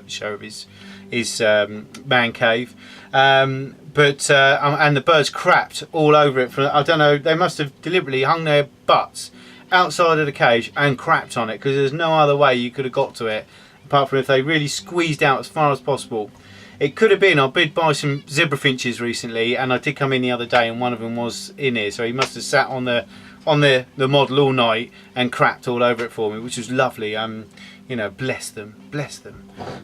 show of his man cave. And the birds crapped all over it. I don't know, they must have deliberately hung their butts outside of the cage and crapped on it, because there's no other way you could have got to it apart from if they really squeezed out as far as possible. It could have been, I did buy some zebra finches recently, and I did come in the other day and one of them was in here, so he must have sat on the model all night and crapped all over it for me, which was lovely. You know, bless them.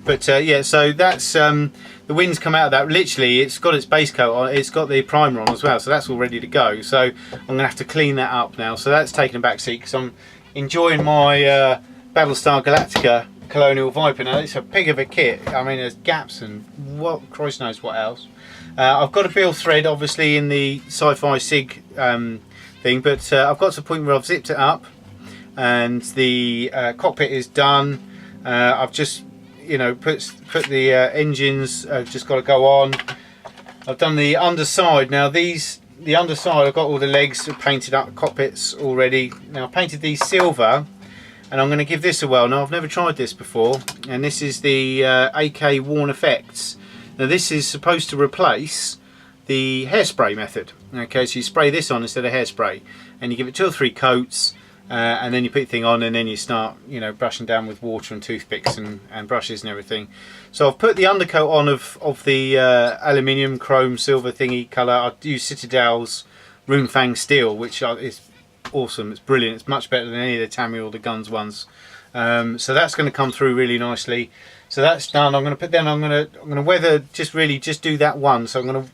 But yeah, so that's the wind's come out of that. Literally, it's got its base coat on, it's got the primer on as well, so that's all ready to go. So I'm gonna have to clean that up now. So that's taking a back seat because I'm enjoying my Battlestar Galactica Colonial Viper. Now it's a pig of a kit. I mean, there's gaps and what Christ knows what else. I've got a bill thread obviously in the sci-fi SIG thing, but I've got to the point where I've zipped it up and the cockpit is done. I've just, you know, put the engines, just got to go on. I've done the underside. Now the underside, I've got all the legs painted up, cockpits already. Now I've painted these silver, and I'm going to give this a whirl. Now I've never tried this before, and this is the AK Worn Effects. Now this is supposed to replace the hairspray method. Okay, so you spray this on instead of hairspray, and you give it 2 or 3 coats, and then you put the thing on, and then you start, you know, brushing down with water and toothpicks and brushes and everything. So I've put the undercoat on of the aluminium chrome silver thingy colour. I use Citadel's Runefang steel, which is awesome. It's brilliant. It's much better than any of the Tamiya or the Guns ones. So that's going to come through really nicely. So that's done. I'm going to weather, just do that one. So I'm going to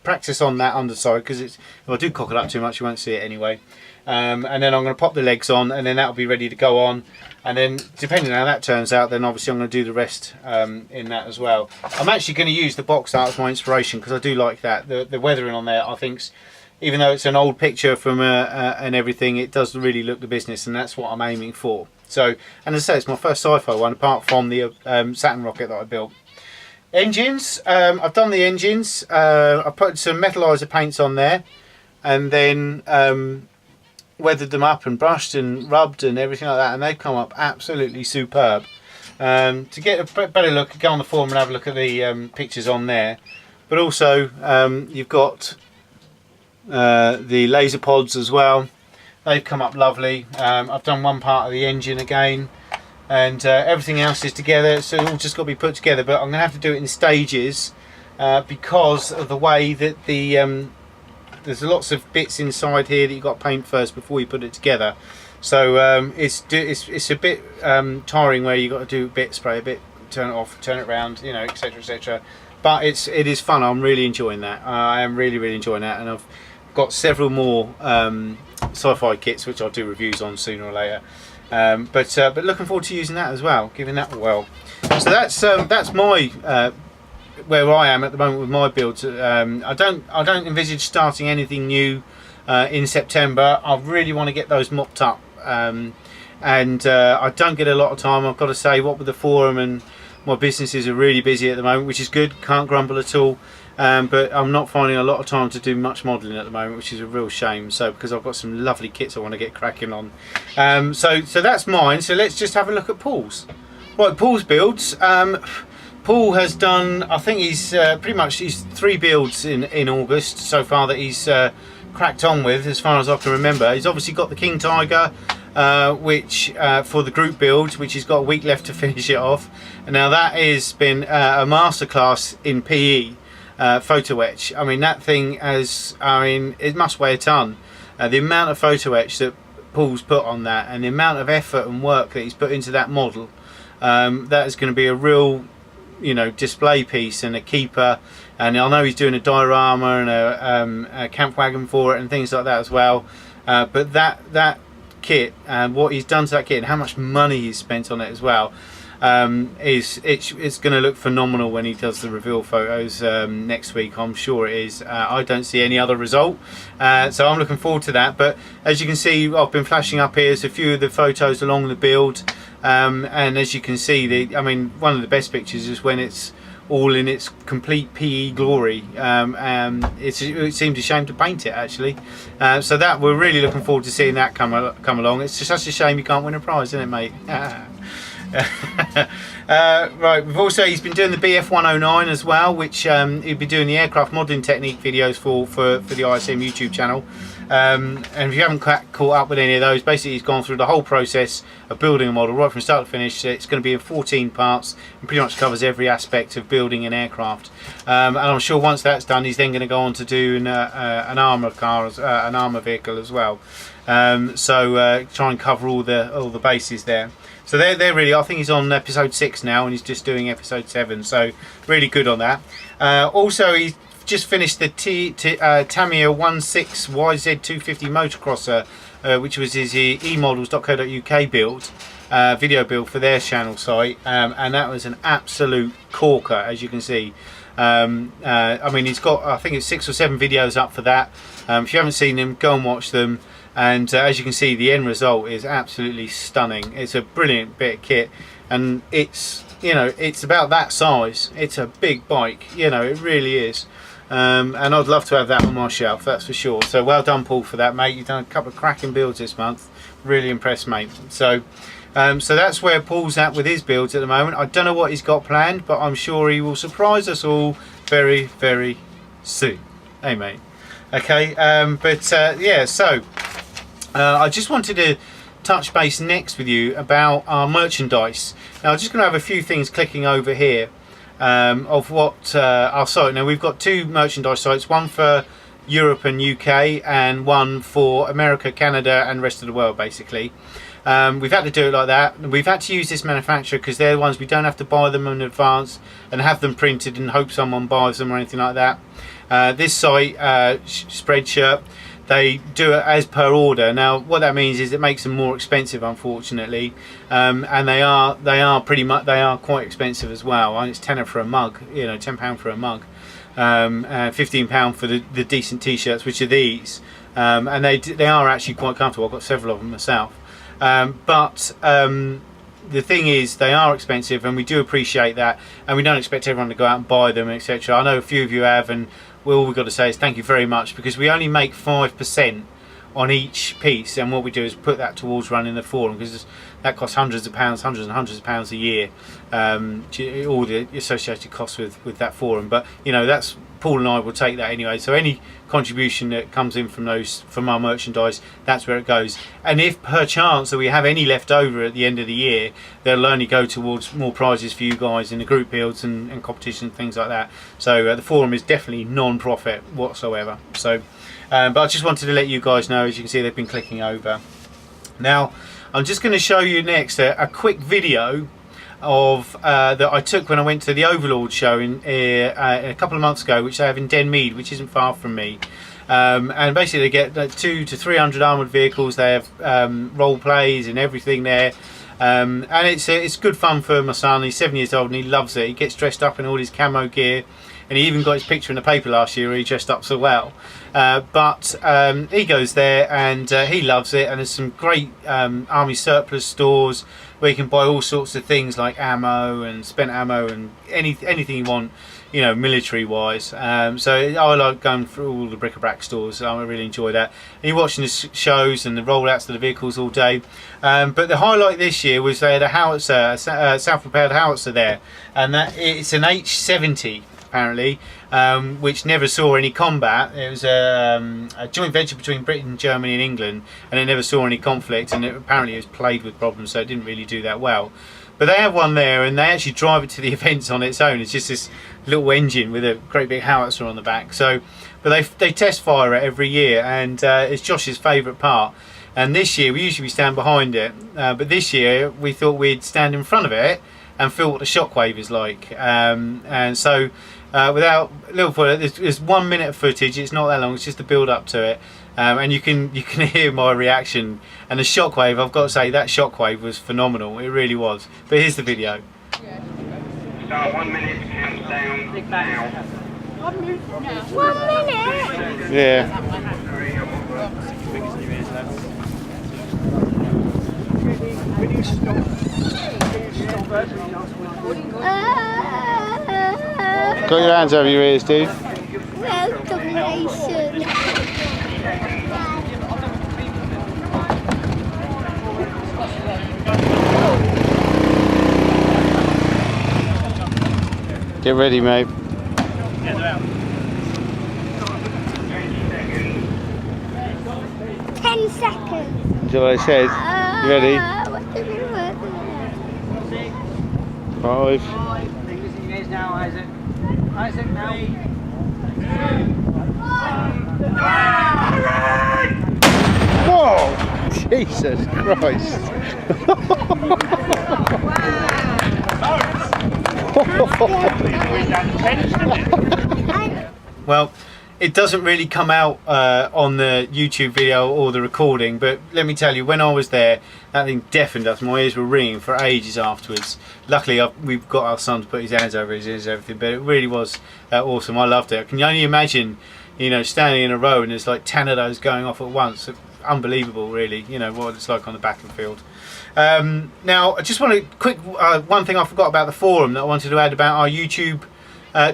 practice on that underside, because if I do cock it up too much you won't see it anyway. And then I'm going to pop the legs on, and then that'll be ready to go on. And then depending on how that turns out, then obviously I'm going to do the rest in that as well. I'm actually going to use the box art as my inspiration, because I do like that. The weathering on there, I think, even though it's an old picture from and everything, it does really look the business, and that's what I'm aiming for. So, and as I say, it's my first sci-fi one apart from the Saturn rocket that I built. Engines, I've done the engines. I put some metallizer paints on there, and then weathered them up and brushed and rubbed and everything like that, and they've come up absolutely superb. To get a better look, go on the forum and have a look at the pictures on there. But also you've got the laser pods as well. They've come up lovely. I've done one part of the engine again, and everything else is together, so it's all just got to be put together. But I'm going to have to do it in stages because of the way that there's lots of bits inside here that you've got to paint first before you put it together. So it's a bit tiring where you've got to do a bit, spray a bit, turn it off, turn it around, you know, etc, etc. But it is fun. I'm really enjoying that. I am really enjoying that, and I've got several more sci-fi kits which I'll do reviews on sooner or later. But looking forward to using that as well, giving that a whirl. So that's my where I am at the moment with my builds. I don't envisage starting anything new in September. I really want to get those mopped up, and I don't get a lot of time, I've got to say. What with the forum and my businesses are really busy at the moment, which is good, can't grumble at all. But I'm not finding a lot of time to do much modelling at the moment, which is a real shame. So because I've got some lovely kits I want to get cracking on. So that's mine. So let's just have a look at Paul's. Right, Paul's builds. Paul has done, I think he's pretty much, he's 3 builds in August so far that he's cracked on with, as far as I can remember. He's obviously got the King Tiger, which for the group build, which he's got a week left to finish it off. And now that has been a masterclass in PE. Photo etch. I mean, that thing it must weigh a ton. The amount of photo etch that Paul's put on that, and the amount of effort and work that he's put into that model, that is going to be a real, you know, display piece and a keeper. And I know he's doing a diorama and a camp wagon for it and things like that as well. But that kit and what he's done to that kit and how much money he's spent on it as well, it's going to look phenomenal when he does the reveal photos next week. I'm sure it is. I don't see any other result, so I'm looking forward to that. But as you can see, I've been flashing up here a few of the photos along the build, and as you can see, one of the best pictures is when it's all in its complete PE glory. It seemed a shame to paint it actually, so that we're really looking forward to seeing that come along. It's just such a shame you can't win a prize, isn't it, mate? Right, he's been doing the BF 109 as well, which he'll be doing the aircraft modelling technique videos for the ISM YouTube channel. And if you haven't caught up with any of those, basically he's gone through the whole process of building a model right from start to finish. It's going to be in 14 parts and pretty much covers every aspect of building an aircraft. And I'm sure once that's done, he's then going to go on to do an armour car, an armour vehicle as well. So try and cover all the bases there. So they're really, I think he's on episode 6 now, and he's just doing episode 7. So really good on that. Also, he's just finished the Tamiya 16YZ250 motocrosser, which was his emodels.co.uk build, video build for their channel site, and that was an absolute corker, as you can see. I mean, he's got, I think it's 6 or 7 videos up for that. If you haven't seen them, go and watch them. And as you can see, the end result is absolutely stunning. It's a brilliant bit of kit, and it's, you know, it's about that size. It's a big bike, you know, it really is. And I'd love to have that on my shelf, that's for sure. So well done, Paul, for that, mate. You've done a couple of cracking builds this month. Really impressed, mate. So so that's where Paul's at with his builds at the moment. I don't know what he's got planned, but I'm sure he will surprise us all very, very soon. Hey, mate. Okay, yeah, so I just wanted to touch base next with you about our merchandise. Now I'm just going to have a few things clicking over here of what our site. Now we've got 2 merchandise sites, one for Europe and UK and one for America, Canada and rest of the world basically. We've had to do it like that. We've had to use this manufacturer because they're the ones we don't have to buy them in advance and have them printed and hope someone buys them or anything like that. This site, Spreadshirt, they do it as per order. Now what that means is it makes them more expensive, unfortunately, and they are quite expensive as well. And it's £10 for a mug, you know, £10 for a mug, and £15 for the decent t-shirts, which are these, and they are actually quite comfortable. I've got several of them myself, but the thing is they are expensive, and we do appreciate that, and we don't expect everyone to go out and buy them, etc. I know a few of you have, and all we've got to say is thank you very much, because we only make 5% on each piece, and what we do is put that towards running the forum, because that costs hundreds and hundreds of pounds a year, all the associated costs with that forum. But you know, that's, Paul and I will take that anyway, so any contribution that comes in from our merchandise, that's where it goes. And if per chance that we have any left over at the end of the year, they'll only go towards more prizes for you guys in the group builds and competition, things like that. So the forum is definitely non-profit whatsoever. So but I just wanted to let you guys know. As you can see, they've been clicking over. Now I'm just going to show you next a quick video of that I took when I went to the Overlord show in a couple of months ago, which they have in Denmead, which isn't far from me. And basically they get 200 to 300 armoured vehicles. They have role plays and everything there, and it's good fun for my son. He's 7 years old and he loves it. He gets dressed up in all his camo gear, and he even got his picture in the paper last year where he dressed up so well. But he goes there and he loves it, and there's some great army surplus stores where you can buy all sorts of things like ammo and spent ammo and anything you want, you know, military wise. So I like going through all the bric-a-brac stores. I really enjoy that. And you're watching the shows and the rollouts of the vehicles all day. But the highlight this year was they had a howitzer, a self-propelled howitzer there, and it's an H70 apparently, which never saw any combat. It was a joint venture between Britain, Germany and England, and it never saw any conflict, and apparently it was plagued with problems, so it didn't really do that well. But they have one there, and they actually drive it to the events on its own. It's just this little engine with a great big howitzer on the back. So, but they test fire it every year, and it's Josh's favourite part. And this year we usually stand behind it, but this year we thought we'd stand in front of it and feel what the shockwave is like. And so without little further, there's 1 minute of footage. It's not that long, it's just the build up to it, and you can hear my reaction. And the shockwave, I've got to say, that shockwave was phenomenal. It really was. But here's the video. Start 1 minute countdown now. 1 minute now. 1 minute? Yeah. When you stop Got your hands over your ears, Steve. Welcome, Mason. Get ready, mate. Get out. 10 seconds. Is that what I said? You ready? What do we want? 5. Using yours now, Isaac. Isaac, now. Whoa! Jesus Christ! Well, it doesn't really come out on the YouTube video or the recording, but let me tell you, when I was there, that thing deafened us. My ears were ringing for ages afterwards. Luckily, we've got our son to put his hands over his ears and everything, but it really was awesome. I loved it. Can you only imagine, you know, standing in a row and there's like 10 of those going off at once? Unbelievable, really. You know what it's like on the battlefield. Now, I just want to quick one thing I forgot about the forum that I wanted to add about our YouTube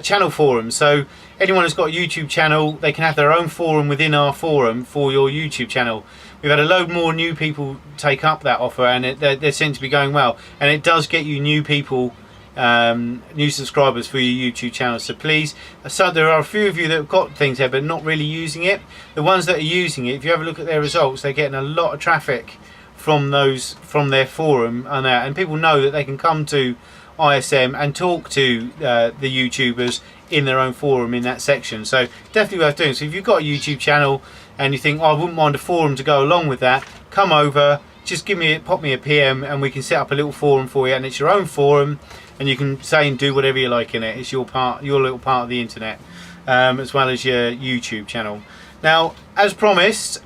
channel forum. So anyone who's got a YouTube channel, they can have their own forum within our forum for your YouTube channel. We've had a load more new people take up that offer, and they seem to be going well, and it does get you new people, new subscribers for your YouTube channel. So please, so there are a few of you that have got things there but not really using it. The ones that are using it, if you have a look at their results, they're getting a lot of traffic from their forum and people know that they can come to ISM and talk to the YouTubers in their own forum in that section. So definitely worth doing. So if you've got a YouTube channel and you think, oh, I wouldn't mind a forum to go along with that, come over, just pop me a PM and we can set up a little forum for you, and it's your own forum and you can say and do whatever you like in it. It's your little part of the internet, as well as your YouTube channel. Now, as promised,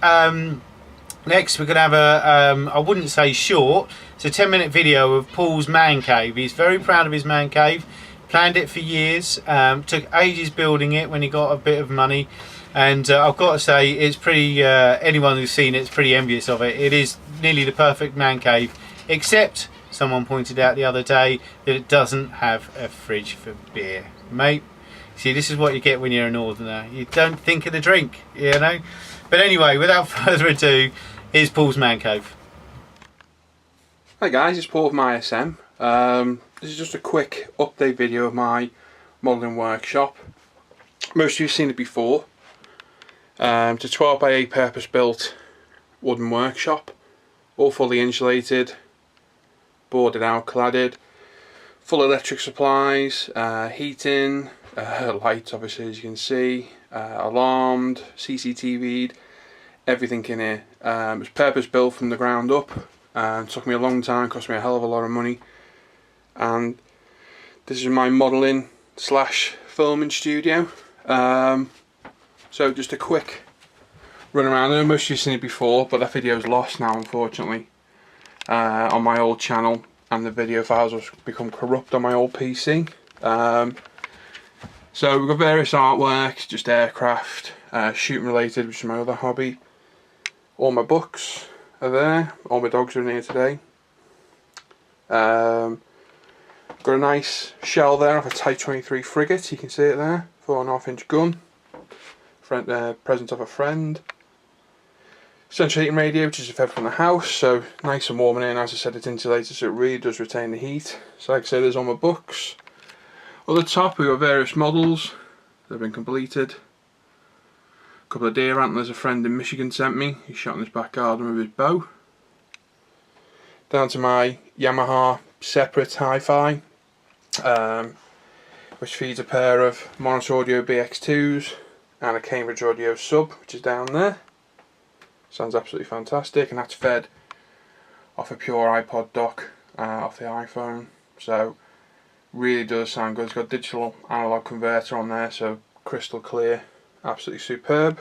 next we're going to have I wouldn't say short, it's a 10-minute video of Paul's man cave. He's very proud of his man cave, planned it for years, took ages building it when he got a bit of money, and I've got to say, it's pretty, anyone who's seen it's pretty envious of it. It is nearly the perfect man cave, except someone pointed out the other day that it doesn't have a fridge for beer. Mate, see, this is what you get when you're a northerner. You don't think of the drink, you know. But anyway, without further ado, here's Paul's man cave. Hi guys, it's Paul from ISM. This is just a quick update video of my modelling workshop. Most of you have seen it before. It's a 12 by 8 purpose built wooden workshop, all fully insulated, boarded out, cladded, full electric supplies, heating, lights obviously as you can see, alarmed, CCTV'd, everything in here. It was purpose built from the ground up. It took me a long time, cost me a hell of a lot of money, and this is my modelling / filming studio. So just a quick run around. I know most of you have seen it before, but that video is lost now, unfortunately, on my old channel, and the video files have become corrupt on my old PC. So we've got various artworks, just aircraft, shooting related, which is my other hobby. All my books are there, all my dogs are in here today. Got a nice shell there of a Type 23 frigate, you can see it there, 4.5-inch gun, present of a friend. Central heating radio, which is fed from the house, so nice and warm in here, and as I said, it's insulated, so it really does retain the heat. So like I say, there's all my books. At the top we've got various models that have been completed. A couple of deer antlers a friend in Michigan sent me. He shot in his back garden with his bow. Down to my Yamaha separate hi-fi, which feeds a pair of Morris Audio BX2s and a Cambridge Audio sub, which is down there. Sounds absolutely fantastic, and that's fed off a pure iPod dock off the iPhone. So really does sound good. It's got a digital analog converter on there, so crystal clear. Absolutely superb.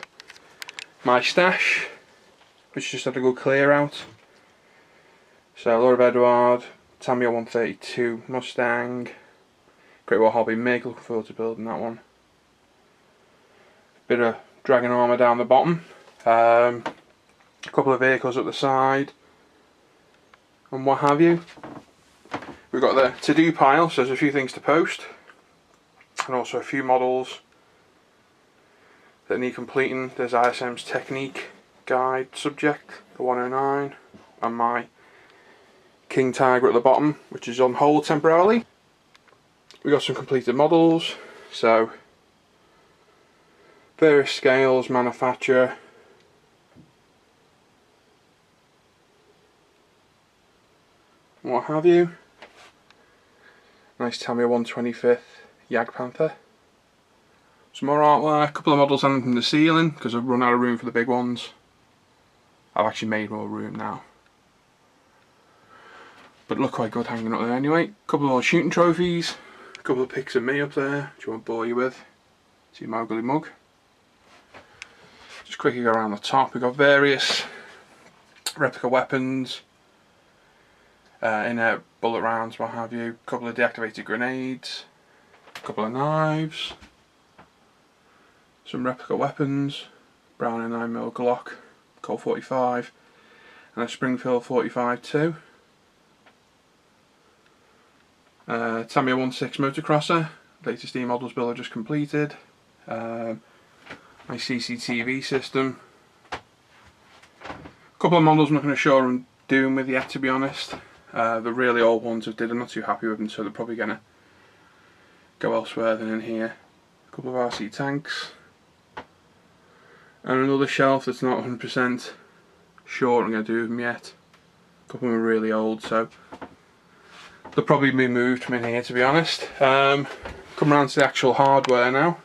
My stash, which just had a good clear out. So Lord of Edward, Tamiya 132 Mustang, Great War Hobby MiG, looking forward to building that one. Bit of dragon armour down the bottom. A couple of vehicles at the side, and what have you. We've got the to-do pile, so there's a few things to post, and also a few models that need completing. There's ISM's technique guide subject, the 109, and my King Tiger at the bottom, which is on hold temporarily. we got some completed models, so various scales, manufacturer, what have you. Nice Tamiya 125th Jagdpanther. Some more artwork, a couple of models hanging from the ceiling because I've run out of room for the big ones. I've actually made more room now. But look quite good hanging up there anyway. A couple of old shooting trophies, a couple of pics of me up there, which I won't bore you with. See my ugly mug. Just quickly go around the top, we've got various replica weapons, in-air bullet rounds, what have you, a couple of deactivated grenades, a couple of knives, some replica weapons, Browning 9mm Glock, Colt 45, and a Springfield 45 too. Tamiya 16 motocrosser, latest E-models build I just completed. My CCTV system. A couple of models I'm not going to show I'm doing with yet, to be honest. The really old ones I've did, I'm not too happy with them, so they're probably going to go elsewhere than in here. A couple of RC tanks. And another shelf that's not 100% sure what I'm going to do with them yet. A couple of them are really old, so they'll probably be moved from in here, to be honest. Come around to the actual hardware now.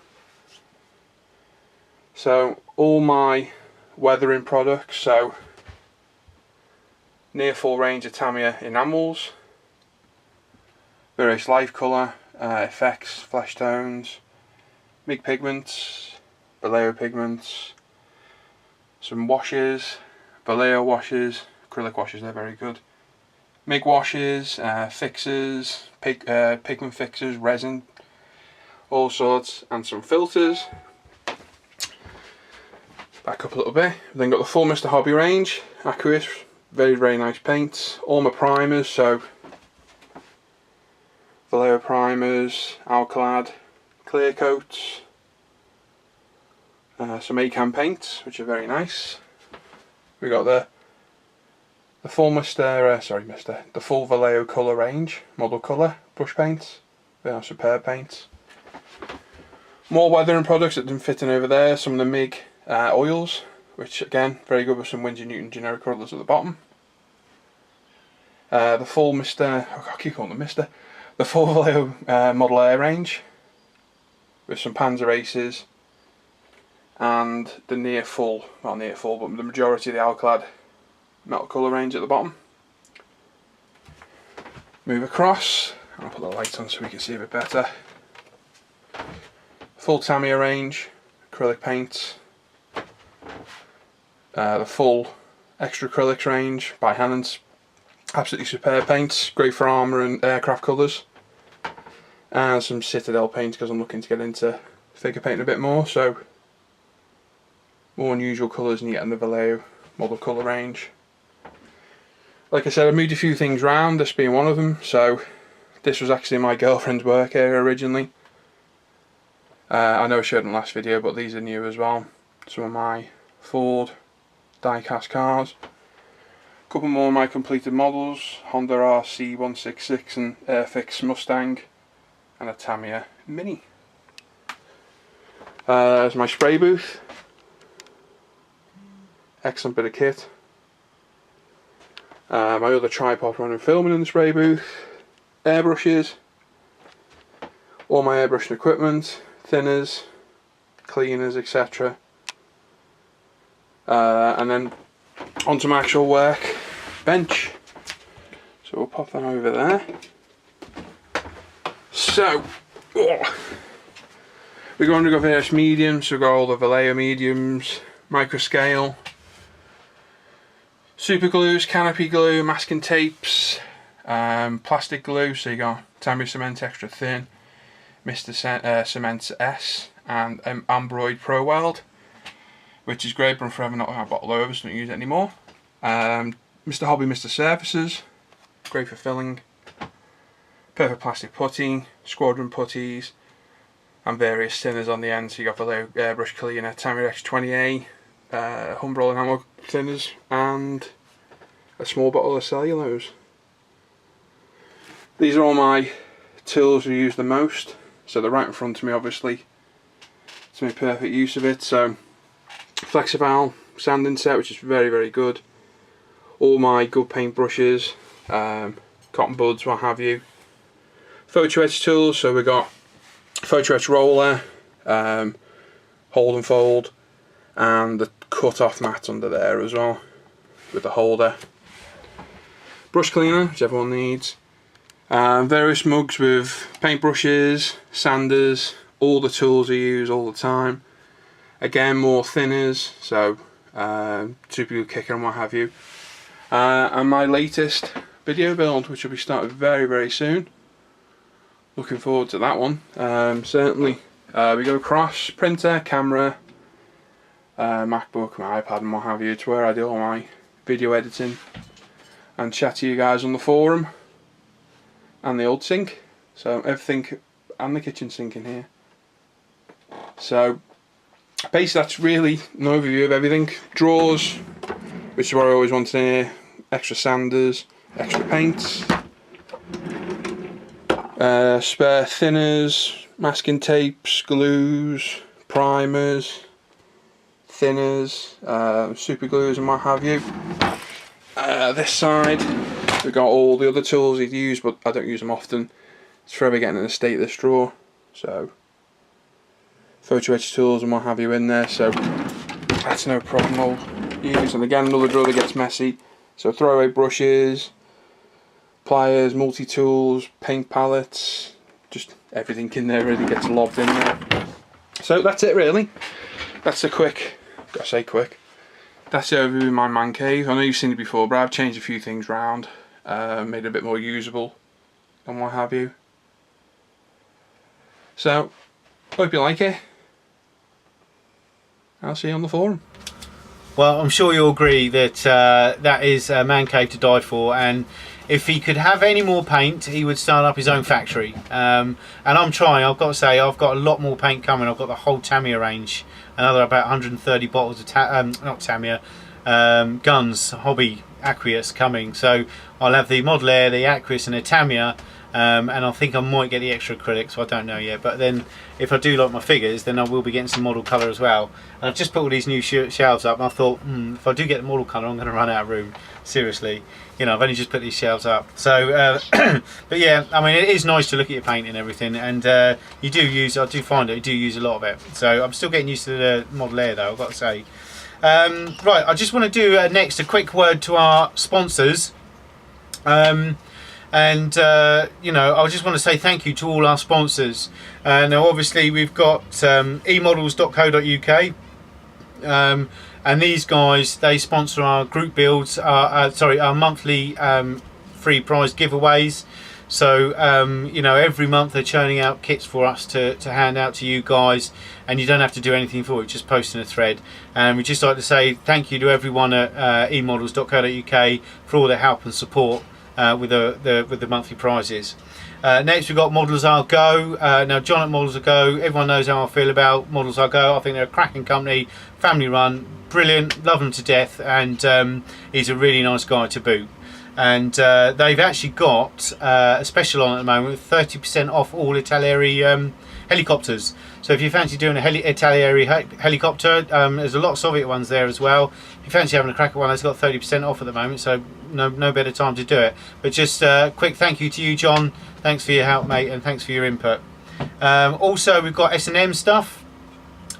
So all my weathering products, so near full range of Tamiya enamels, various life colour, effects, flesh tones, MIG pigments, Vallejo pigments, some washes, Vallejo washes, acrylic washes, they're very good, MIG washes, fixers, pigment fixers, resin, all sorts, and some filters. Back up a little bit, then got the full Mr. Hobby range, Aqueous, very nice paints, all my primers, so Vallejo primers, Alclad, clear coats, some ACAM paints, which are very nice. We got the full the full Vallejo colour range, model colour, brush paints, they are superb paints. More weathering products that didn't fit in over there, some of the MIG oils, which again, very good with some Winsor Newton generic colours at the bottom. The full the full Vallejo Model Air range, with some Panzer Aces, and the not near full, but the majority of the Alclad metal colour range at the bottom. Move across, and I'll put the light on so we can see a bit better. Full Tamiya range, acrylic paints, the full extra acrylics range by Hannon's, absolutely superb paints, great for armour and aircraft colours, and some Citadel paints because I'm looking to get into figure painting a bit more, so more unusual colours than you get in the Vallejo model colour range. Like I said, I moved a few things round, this being one of them, so this was actually my girlfriend's work area originally. I know I showed in the last video, but these are new as well. Some of my Ford die-cast cars. A couple more of my completed models, Honda RC 166 and Airfix Mustang, and a Tamiya Mini. There's my spray booth. Excellent bit of kit. My other tripod running filming in the spray booth. Airbrushes. All my airbrushing equipment. Thinners, cleaners, etc. And then onto my actual work bench. So we'll pop that over there. So we're going to go various mediums. So we've got all the Vallejo mediums, microscale, super glues, canopy glue, masking tapes, plastic glue. So you got Tamiya Cement Extra Thin, Mr. Cement S, and Ambroid Pro Weld, which is great, but I'm forever not going to bottle over, so don't use it anymore. Mr. Hobby Mr. Surfaces, great for filling. Perfect plastic putty, squadron putties, and various thinners on the end. So you got Vallejo airbrush cleaner, Tamiya X20A, Humbrol and ammo thinners, and a small bottle of cellulose. These are all my tools we use the most. So they're right in front of me, obviously, to make perfect use of it. So Flexival sanding set, which is very good. All my good paint brushes, cotton buds, what have you. Photo etch tools, so we got photo etch roller, hold and fold, and the cut off mat under there as well with the holder. Brush cleaner, which everyone needs. Various mugs with paint brushes, sanders, all the tools I use all the time. Again, more thinners, so super glue kicker and what have you. And my latest video build, which will be started very soon. Looking forward to that one. Certainly, we go across printer, camera, MacBook, my iPad and what have you. It's where I do all my video editing and chat to you guys on the forum and the old sink. So everything, and the kitchen sink in here. So basically that's really an overview of everything. Drawers, which is what I always wanted in here. Extra sanders, extra paints, spare thinners, masking tapes, glues, primers, thinners, super glues and what have you. This side we've got all the other tools you'd use, but I don't use them often. It's forever getting in the state of this drawer. So photo etch tools and what have you in there, so that's no problem. I'll use. And again, another drawer that gets messy. So throwaway brushes, pliers, multi-tools, paint palettes, just everything in there really gets lobbed in there. So that's it really. That's a quick, gotta say quick, that's the overview of my man cave. I know you've seen it before, but I've changed a few things around, made it a bit more usable and what have you. So, hope you like it. I'll see you on the forum. Well, I'm sure you'll agree that that is a man cave to die for, and if he could have any more paint, he would start up his own factory. And I'm trying. I've got to say, I've got a lot more paint coming. I've got the whole Tamiya range, another about 130 bottles of not Tamiya, guns, hobby aqueous coming. So I'll have the Model Air, the aqueous, and the Tamiya. And I think I might get the extra acrylic, so I don't know yet. But then, if I do like my figures, then I will be getting some model colour as well. And I've just put all these new shelves up, and I thought, if I do get the model colour, I'm going to run out of room. Seriously, you know, I've only just put these shelves up. So, but yeah, I mean, it is nice to look at your paint and everything, and you do use. I do find that you do use a lot of it. So I'm still getting used to the Model Air, though, I've got to say. Right, I just want to do next a quick word to our sponsors. And you know, I just want to say thank you to all our sponsors. Now obviously we've got emodels.co.uk, and these guys, they sponsor our group builds, our monthly free prize giveaways. So you know, every month they're churning out kits for us to hand out to you guys, and you don't have to do anything for it, just post in a thread. And we'd just like to say thank you to everyone at emodels.co.uk for all their help and support with the monthly prizes. Next we've got Models Are Go. Now John at Models Are Go, everyone knows how I feel about Models Are Go. I think they're a cracking company, family run, brilliant, love them to death, and he's a really nice guy to boot. And they've actually got a special on at the moment with 30% off all Italieri helicopters. So if you fancy doing a Italieri helicopter, there's a lot of Soviet ones there as well. If you fancy having a crack at one, that's got 30% off at the moment, so no better time to do it. But just a quick thank you to you, John. Thanks for your help, mate, and thanks for your input. Also, we've got S&M stuff.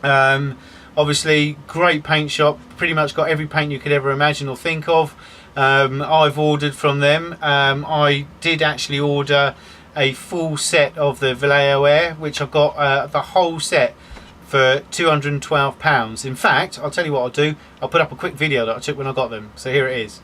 Obviously, great paint shop. Pretty much got every paint you could ever imagine or think of. I've ordered from them. I did actually order a full set of the Vallejo Air, which I got the whole set for £212. In fact, I'll tell you what I'll do. I'll put up a quick video that I took when I got them. So here it is.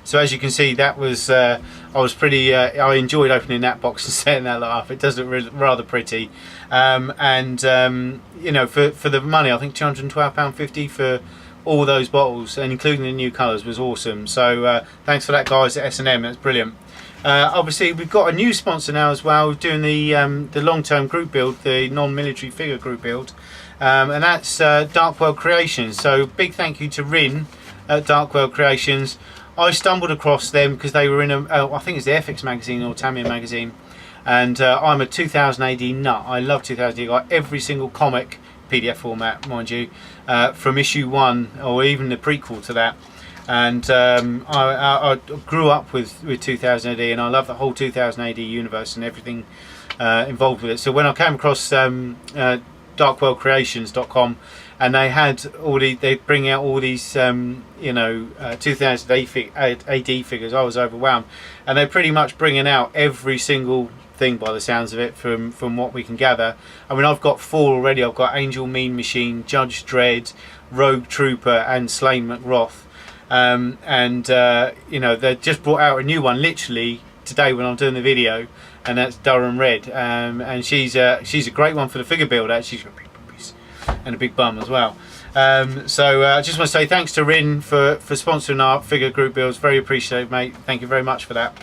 So as you can see, that was I was pretty. I enjoyed opening that box and setting that lot up. It does look rather pretty, you know, for the money, I think £212.50 for all those bottles, and including the new colours, was awesome. So thanks for that, guys, at S&M. That's brilliant. Obviously, we've got a new sponsor now as well, doing the long-term group build, the non-military figure group build, and that's Dark World Creations. So big thank you to Rin at Dark World Creations. I stumbled across them because they were in I think it's the FX magazine or Tamiya magazine, and I'm a 2000 AD nut. I love 2000 AD. I got every single comic, PDF format, mind you, from issue 1 or even the prequel to that. And I grew up with 2000 AD, and I love the whole 2000 AD universe and everything involved with it. So when I came across darkworldcreations.com, and they had they bring out all these you know, 2000 AD figures, I was overwhelmed. And they're pretty much bringing out every single thing by the sounds of it, from what we can gather. I mean, I've got 4 already. I've got Angel Mean Machine, Judge Dredd, Rogue Trooper and Slain McRoth. You know, they just brought out a new one literally today when I'm doing the video, and that's Durham Red, and she's a great one for the figure build. Actually, she's got big boobies and a big bum as well. So I just want to say thanks to Rin for sponsoring our figure group builds. Very appreciated, mate. Thank you very much for that.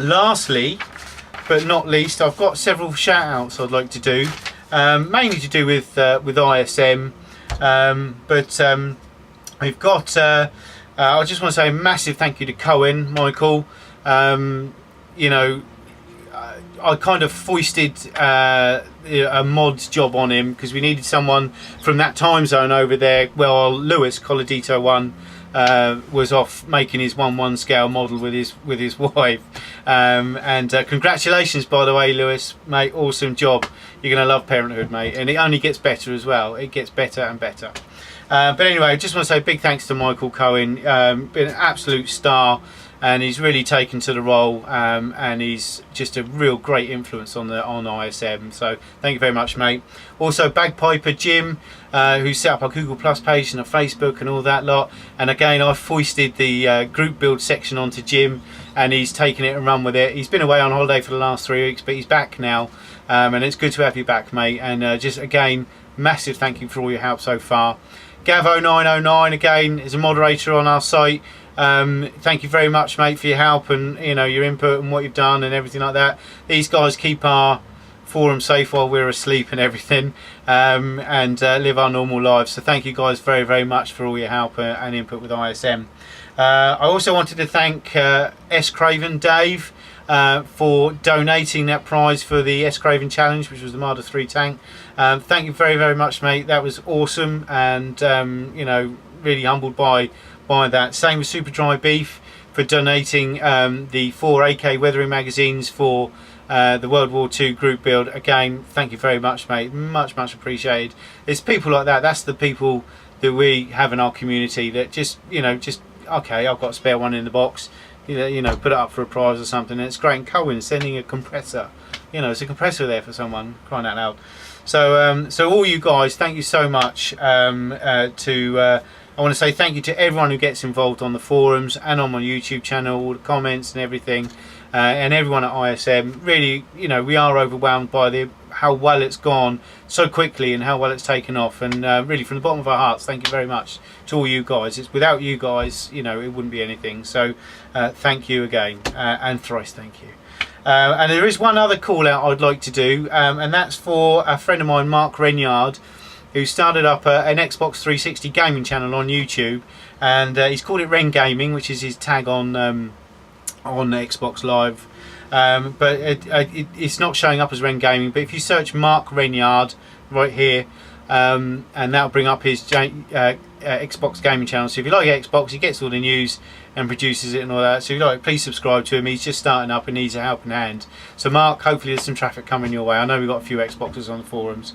Lastly but not least, I've got several shout outs I'd like to do, mainly to do with ISM. We've got I just want to say a massive thank you to Cohen Michael. You know, I kind of foisted a mods job on him because we needed someone from that time zone over there. Well, Lewis Colladito 1 was off making his 1/1 scale model with his wife, and congratulations, by the way, Lewis, mate. Awesome job. You're gonna love Parenthood, mate, and it only gets better as well. It gets better and better. But anyway, I just want to say big thanks to Michael Cohen. Been an absolute star, and he's really taken to the role, and he's just a real great influence on ISM. So thank you very much, mate. Also, Bagpiper Jim, who set up our Google Plus page and a Facebook and all that lot. And again, I've foisted the group build section onto Jim, and he's taken it and run with it. He's been away on holiday for the last 3 weeks, but he's back now, and it's good to have you back, mate. And just again, massive thank you for all your help so far. Gavo909 again is a moderator on our site. Thank you very much, mate, for your help and, you know, your input and what you've done and everything like that. These guys keep our forum safe while we're asleep and everything, and live our normal lives. So thank you guys very, very much for all your help and input with ISM. I also wanted to thank S Craven Dave for donating that prize for the S Craven Challenge, which was the Marder 3 tank. Thank you very, very much, mate. That was awesome, and you know, really humbled by that. Same with Super Dry Beef for donating the 4 AK weathering magazines for the World War II group build. Again, thank you very much, mate. Much appreciated. It's people like that. That's the people that we have in our community that just, you know, just okay, I've got a spare one in the box. You know, put it up for a prize or something. And it's great. And Cohen sending a compressor. You know, it's a compressor there for someone, crying out loud. So, so all you guys, thank you so much. I want to say thank you to everyone who gets involved on the forums and on my YouTube channel, all the comments and everything, and everyone at ISM. Really, you know, we are overwhelmed by how well it's gone so quickly and how well it's taken off. And really, from the bottom of our hearts, thank you very much to all you guys. It's without you guys, you know, it wouldn't be anything. So thank you again, and thrice thank you. And there is one other call out I'd like to do, and that's for a friend of mine, Mark Renyard, who started up an Xbox 360 gaming channel on YouTube, and he's called it Ren Gaming, which is his tag on Xbox Live. But it's not showing up as Ren Gaming. But if you search Mark Renyard right here, and that'll bring up his Xbox gaming channel. So if you like Xbox, he gets all the news and produces it and all that. So if you like, please subscribe to him. He's just starting up and needs a helping hand. So Mark, hopefully there's some traffic coming your way. I know we've got a few Xboxers on the forums.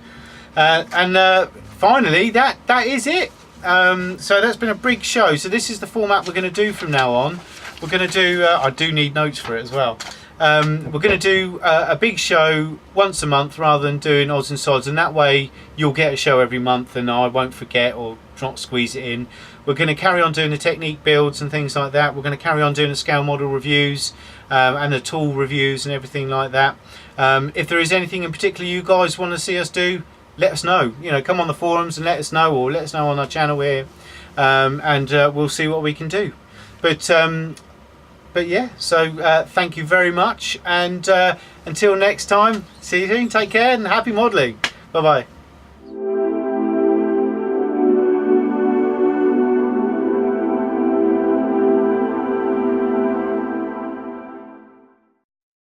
Finally, that is it. So that's been a big show. So this is the format we're going to do from now on. we're going to do, I do need notes for it as well. We're going to do a big show once a month rather than doing odds and sods, and that way you'll get a show every month and I won't forget or not squeeze it in. We're going to carry on doing the technique builds and things like that. We're going to carry on doing the scale model reviews and the tool reviews and everything like that. If there is anything in particular you guys want to see us do, let us know. You know, come on the forums and let us know, or let us know on our channel here, and we'll see what we can do. But yeah, so thank you very much, and until next time, see you soon, take care and happy modelling. Bye bye.